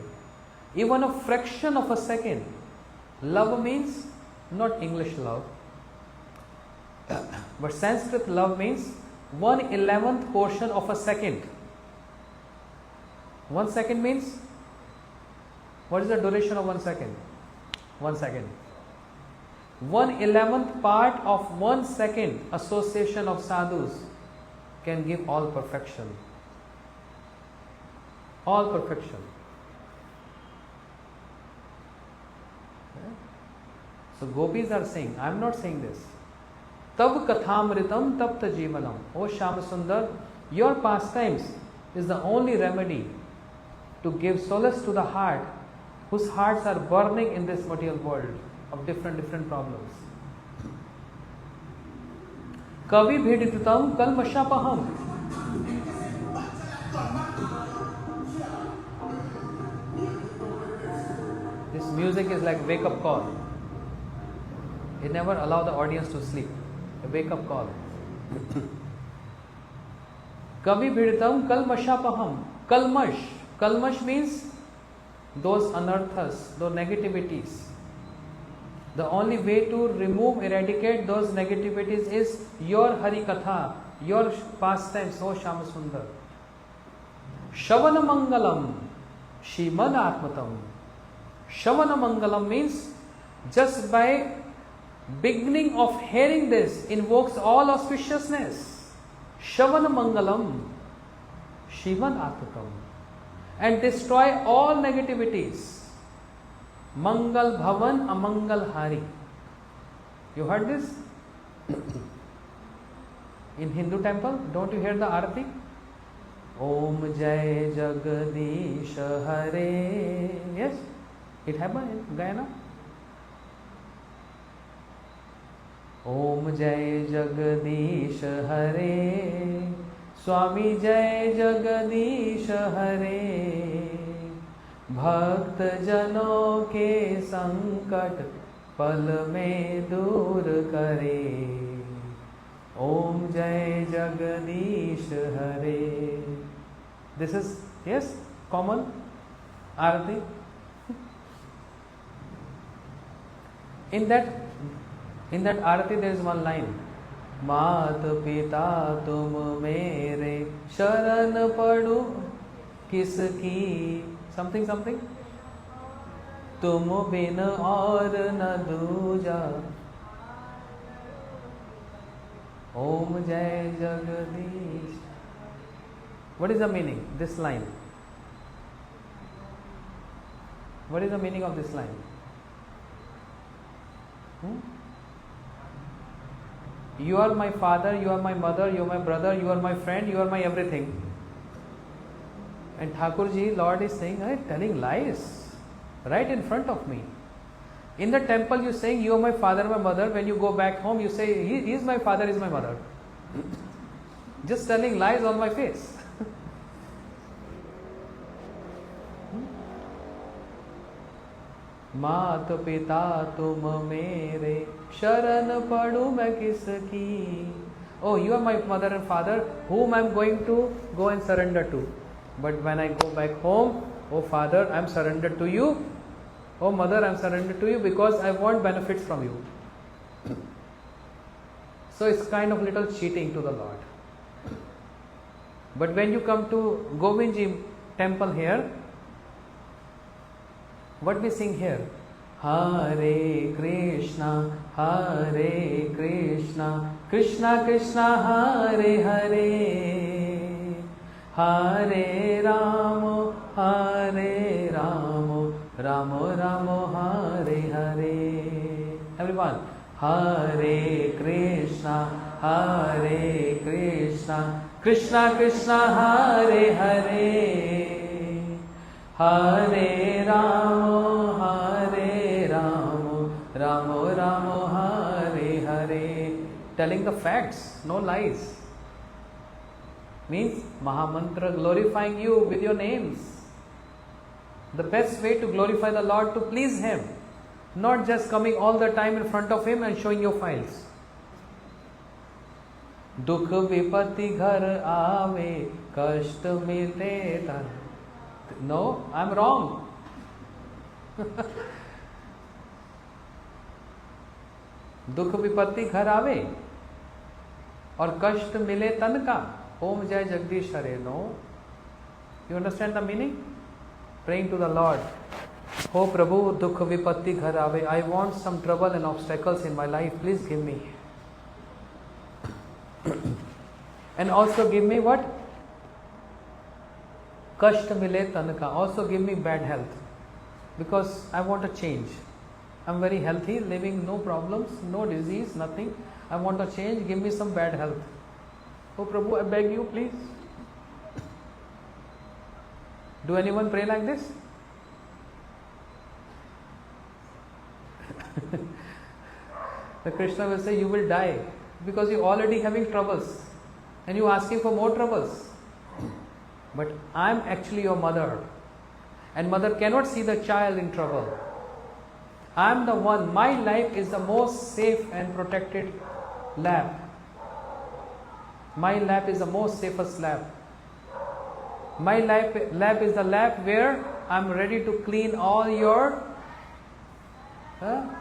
Even a fraction of a second. Love means not English love, but Sanskrit love means 1/11th portion of a second. 1 second means, what is the duration of 1 second? 1 second. 1/11th part of 1 second association of sadhus can give all perfection. All perfection. So gopis are saying, I am not saying this. Tab kathamritam tapta jivanam. O Shama Sundar, your pastimes is the only remedy to give solace to the heart whose hearts are burning in this material world of different problems. Kavi bhiditatam kalmashapaham. This music is like wake up call. It never allow the audience to sleep. A wake up call. Kavi bhiditam kalmashapaham. Kalmash. Kalmash means those anarthas, those negativities. The only way to remove, eradicate those negativities is your Hari Katha, your pastimes, O Shama Sundar. Shavana Mangalam, Shrimad Atmatam. Shavana Mangalam means just by beginning of hearing this invokes all auspiciousness. Shavana Mangalam, Shrimad Atmatam. And destroy all negativities. Mangal Bhavan Amangal Hari. You heard this? In Hindu temple, don't you hear the Arati? Om Jai Jagadish Hare. Yes? It happened in Guyana. Om Jai Jagadish Hare. Swami Jai Jagadish Hare. भक्त जनों के संकट पल में दूर करे. Om Jai Jagadish Hare. This is, yes, common Arati. In that Arati there is one line. मात पिता तुम मेरे शरण पड़ो किसकी something तुम बिन और न दूजा. Om Jai Jagadish. What is the meaning? This line. What is the meaning of this line? You are my father, you are my mother, you are my brother, you are my friend, you are my everything. And Thakurji, Lord is saying, hey, telling lies right in front of me. In the temple you saying, you are my father, my mother. When you go back home, you say, he is my father, he is my mother. Just telling lies on my face. मात पिता तुम मेरे शरण पड़ू मैं किसकी. Oh, you are my mother and father, whom I am going to go and surrender to. But when I go back home, oh father, I am surrendered to you. Oh mother, I am surrendered to you because I want benefits from you. So it's kind of little cheating to the Lord. But when you come to Govindji temple here, what we sing here? Hare Krishna, Krishna Krishna, Hare Hare, Hare Rama, Rama Rama, Hare Hare. Everyone, Hare Krishna, Krishna Krishna, Hare Hare, Hare Rama, Rama Rama, Hare Hare. Telling the facts, no lies. Means Mahamantra glorifying you with your names. The best way to glorify the Lord, to please Him, not just coming all the time in front of Him and showing your files. दुख विपत्ति घर आवे कष्ट मिले तन. No, I am wrong. दुख विपत्ति घर आवे और कष्ट मिले तन का. Om Jai Jagdish Hare. No. You understand the meaning? Praying to the Lord. Oh Prabhu, dukh vipatti ghar aave. I want some trouble and obstacles in my life. Please give me. And also give me what? Kasht mile tanka. Also give me bad health. Because I want a change. I am very healthy, living no problems, no disease, nothing. I want a change. Give me some bad health. Oh Prabhu, I beg you, please. Do anyone pray like this? The Krishna will say, you will die because you are already having troubles and you are asking for more troubles. But I am actually your mother, and mother cannot see the child in trouble. I am the one. My life is the most safe and protected lab. My lab is the most safest lab. My lab is the lab where I am ready to clean all your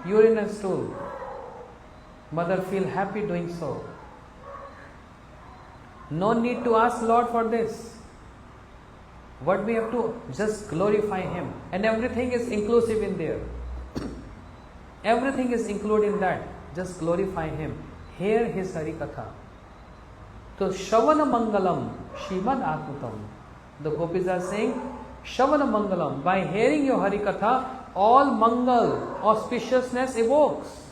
urine and stool. Mother feel happy doing so. No need to ask Lord for this. What we have to just glorify Him, and everything is inclusive in there. Everything is included in that. Just glorify Him. Hear His Hari Katha. So Shavana Mangalam, Shrimad Atmatam. The gopis are saying, Shavana Mangalam. By hearing your Hari Katha, all Mangal, auspiciousness evokes.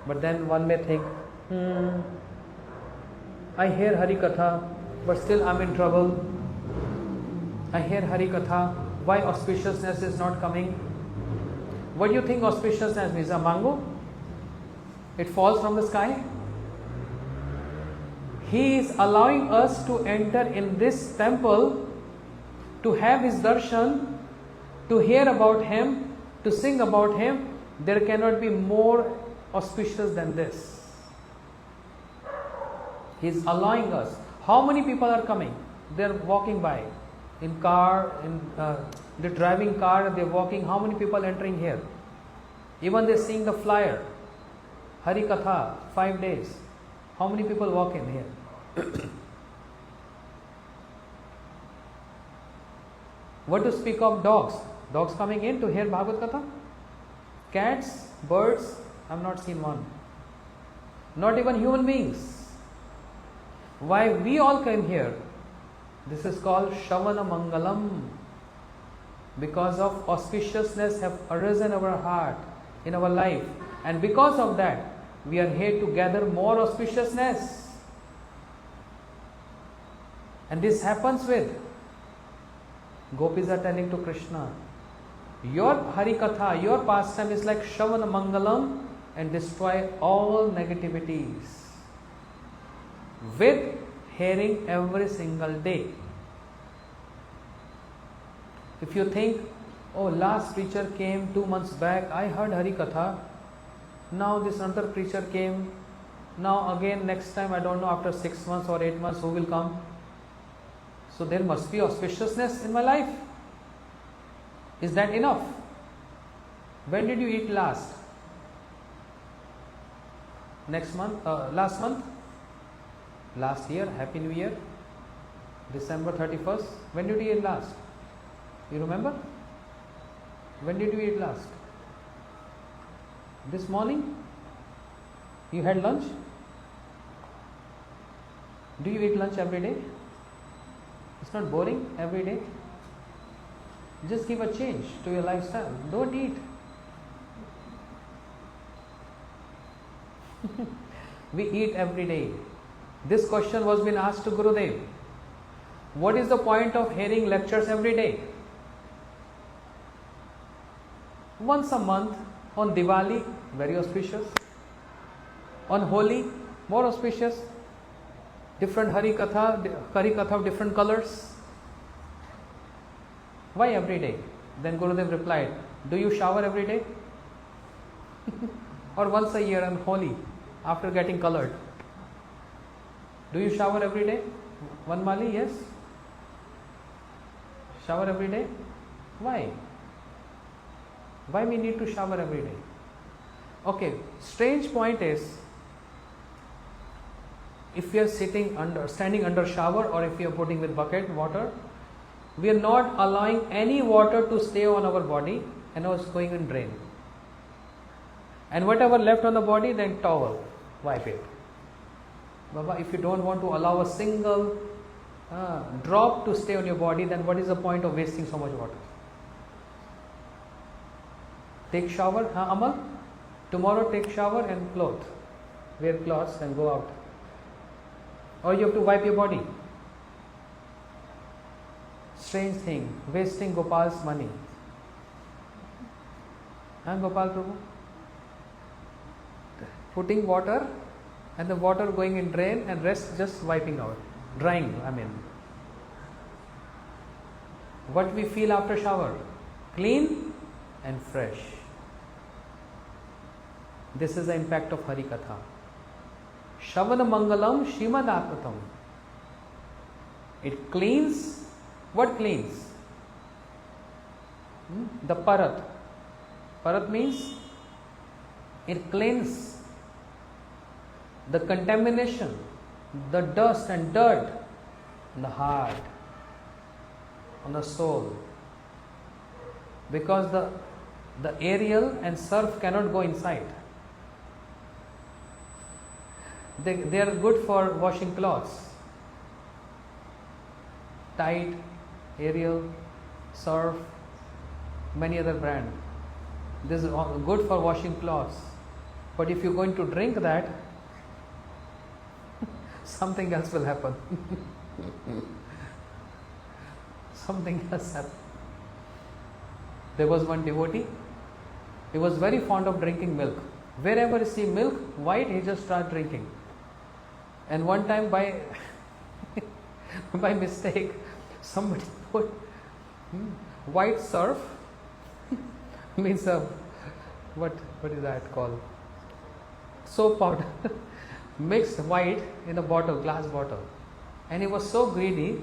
But then one may think, I hear Hari Katha, but still I am in trouble. I hear Hari Katha, why auspiciousness is not coming? What do you think auspiciousness means? A mango? It falls from the sky? He is allowing us to enter in this temple, to have His darshan, to hear about Him, to sing about Him. There cannot be more auspicious than this. He is allowing us. How many people are coming? They are walking by. In car, they're driving car and they're walking. How many people entering here? Even they're seeing the flyer. Hari Katha, 5 days. How many people walk in here? What to speak of dogs? Dogs coming in to hear Bhagavad Katha? Cats, birds, I have not seen one. not even human beings. Why we all came here? This is called Shravana Mangalam. Because of auspiciousness have arisen in our heart, in our life, and because of that, we are here to gather more auspiciousness. And this happens with Gopis are telling to Krishna, your Harikatha, your pastime is like Shravana Mangalam and destroy all negativities with hearing every single day. If you think, oh, last preacher came 2 months back, I heard Harikatha, now this another preacher came, now again next time, I don't know, after 6 months or 8 months who will come. So there must be auspiciousness in my life. Is that enough? When did you eat last? Next month? Last month? Last year? Happy New Year? December 31st? When did you eat last? You remember? When did you eat last? This morning? You had lunch? Do you eat lunch every day? It's not boring every day. Just give a change to your lifestyle. Don't eat. We eat every day. This question was been asked to Gurudev. What is the point of hearing lectures every day? Once a month on Diwali, very auspicious. On Holi, more auspicious. Different Harikatha of different colors. Why every day? Then Gurudev replied, do you shower every day? Or once a year on Holi, after getting colored? Do you shower every day? One Mali, yes. Shower every day? Why? Why we need to shower every day? Okay, strange point is, if we are standing under shower, or if we are putting with bucket water, we are not allowing any water to stay on our body, and now it's going in drain. And whatever left on the body, then towel, wipe it. Baba, if you don't want to allow a single drop to stay on your body, then what is the point of wasting so much water? Take shower, Amal. Tomorrow take shower and clothe. Wear clothes and go out. Or you have to wipe your body. Strange thing, wasting Gopal's money. Gopal Prabhu? Putting water and the water going in drain and rest just wiping out. Drying, I mean. What we feel after shower? Clean and fresh. This is the impact of Harikatha. Shravana Mangalam Shrimad Atmatam. It cleans. What cleans? The Parat. Parat means it cleans the contamination, the dust and dirt on the heart, on the soul. Because the aerial and surf cannot go inside. They are good for washing clothes. Tide, Ariel, Surf, many other brand. This is good for washing clothes. But if you're going to drink that, something else will happen. Something else happened. There was one devotee. He was very fond of drinking milk. Wherever he see milk, white, he just start drinking. And one time by mistake, somebody put white surf means what is that called? Soap powder mixed white in a bottle, glass bottle. And he was so greedy,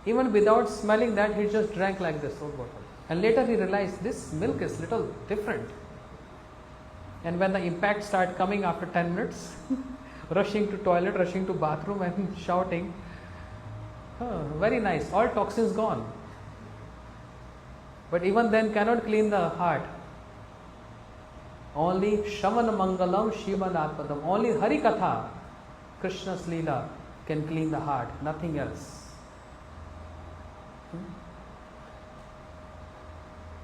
even without smelling that, he just drank like this whole bottle. And later he realized this milk is little different. And when the impact started coming after 10 minutes, rushing to toilet, rushing to bathroom and shouting, very nice, all toxins gone. But even then cannot clean the heart. Only Shravan Mangalam Shivan Atmadam. Only Hari Katha, Krishna's Leela, can clean the heart, nothing else.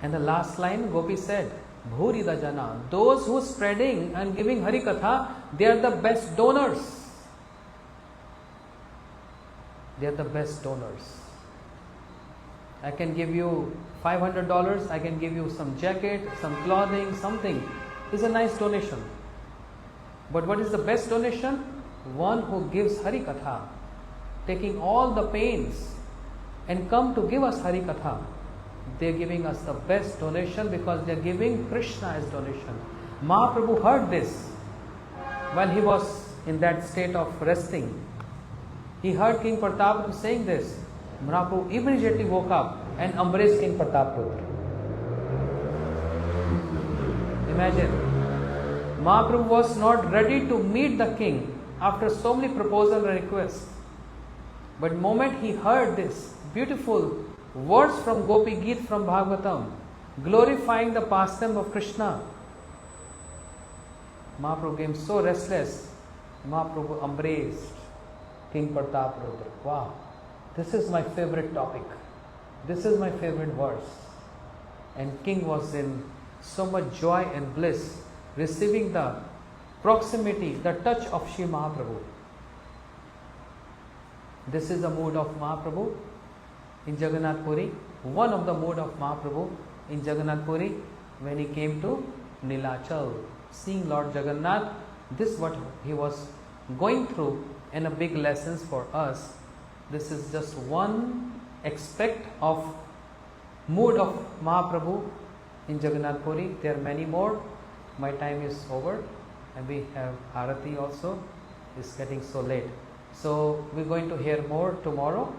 And the last line, Gopi said, Bhurida Jana, those who spreading and giving Hari Katha, they are the best donors. They are the best donors. I can give you $500, I can give you some jacket, some clothing, something. It's a nice donation. But what is the best donation? One who gives Hari Katha, taking all the pains and come to give us Hari Katha. They are giving us the best donation because they are giving Krishna as donation. Mahaprabhu heard this while he was in that state of resting. He heard King Pratap saying this. Mahaprabhu immediately woke up and embraced King Prataprutra. Imagine, Mahaprabhu was not ready to meet the king after so many proposals and requests. But the moment he heard this beautiful words from Gopi Geet from Bhagavatam, glorifying the pastime of Krishna, Mahaprabhu became so restless. Mahaprabhu embraced King Prataprutra. Wow, this is my favorite topic. This is my favorite verse. And king was in so much joy and bliss, receiving the proximity, the touch of Shri Mahaprabhu. This is the mood of Mahaprabhu in Jagannath Puri. One of the mood of Mahaprabhu in Jagannath Puri when he came to Nilachal, seeing Lord Jagannath. This is what he was going through, and a big lessons for us. This is just one aspect of mood of Mahaprabhu in Jagannath Puri. There are many more. My time is over and we have Arati also. It's getting so late. So we're going to hear more tomorrow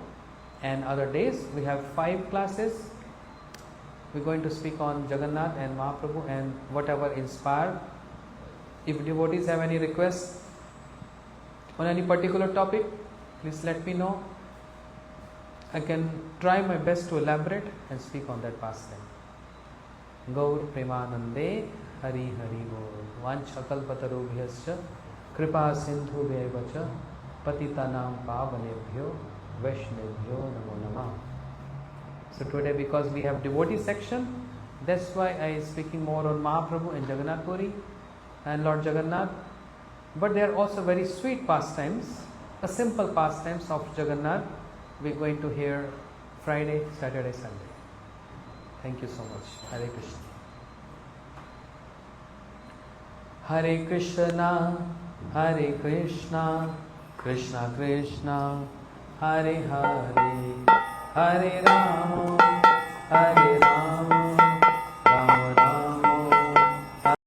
and other days. We have 5 classes. We're going to speak on Jagannath and Mahaprabhu and whatever inspired. If devotees have any requests on any particular topic, please let me know. I can try my best to elaborate and speak on that pastime. Gaur Premanande Hari Hari Bol. Vanchakalpatarubhyascha Kripa Sindhu Vyevacha Patitanam Pavanebhyo Vaishnavyo Namo Namah. So today, because we have devotee section, that's why I am speaking more on Mahaprabhu and Jagannath Puri and Lord Jagannath. But there are also very sweet pastimes, a simple pastimes of Jagannath. We are going to hear Friday, Saturday, Sunday. Thank you so much. Hare Krishna. Hare Krishna, Hare Krishna, Krishna Krishna, Hare Hare, Hare Rama.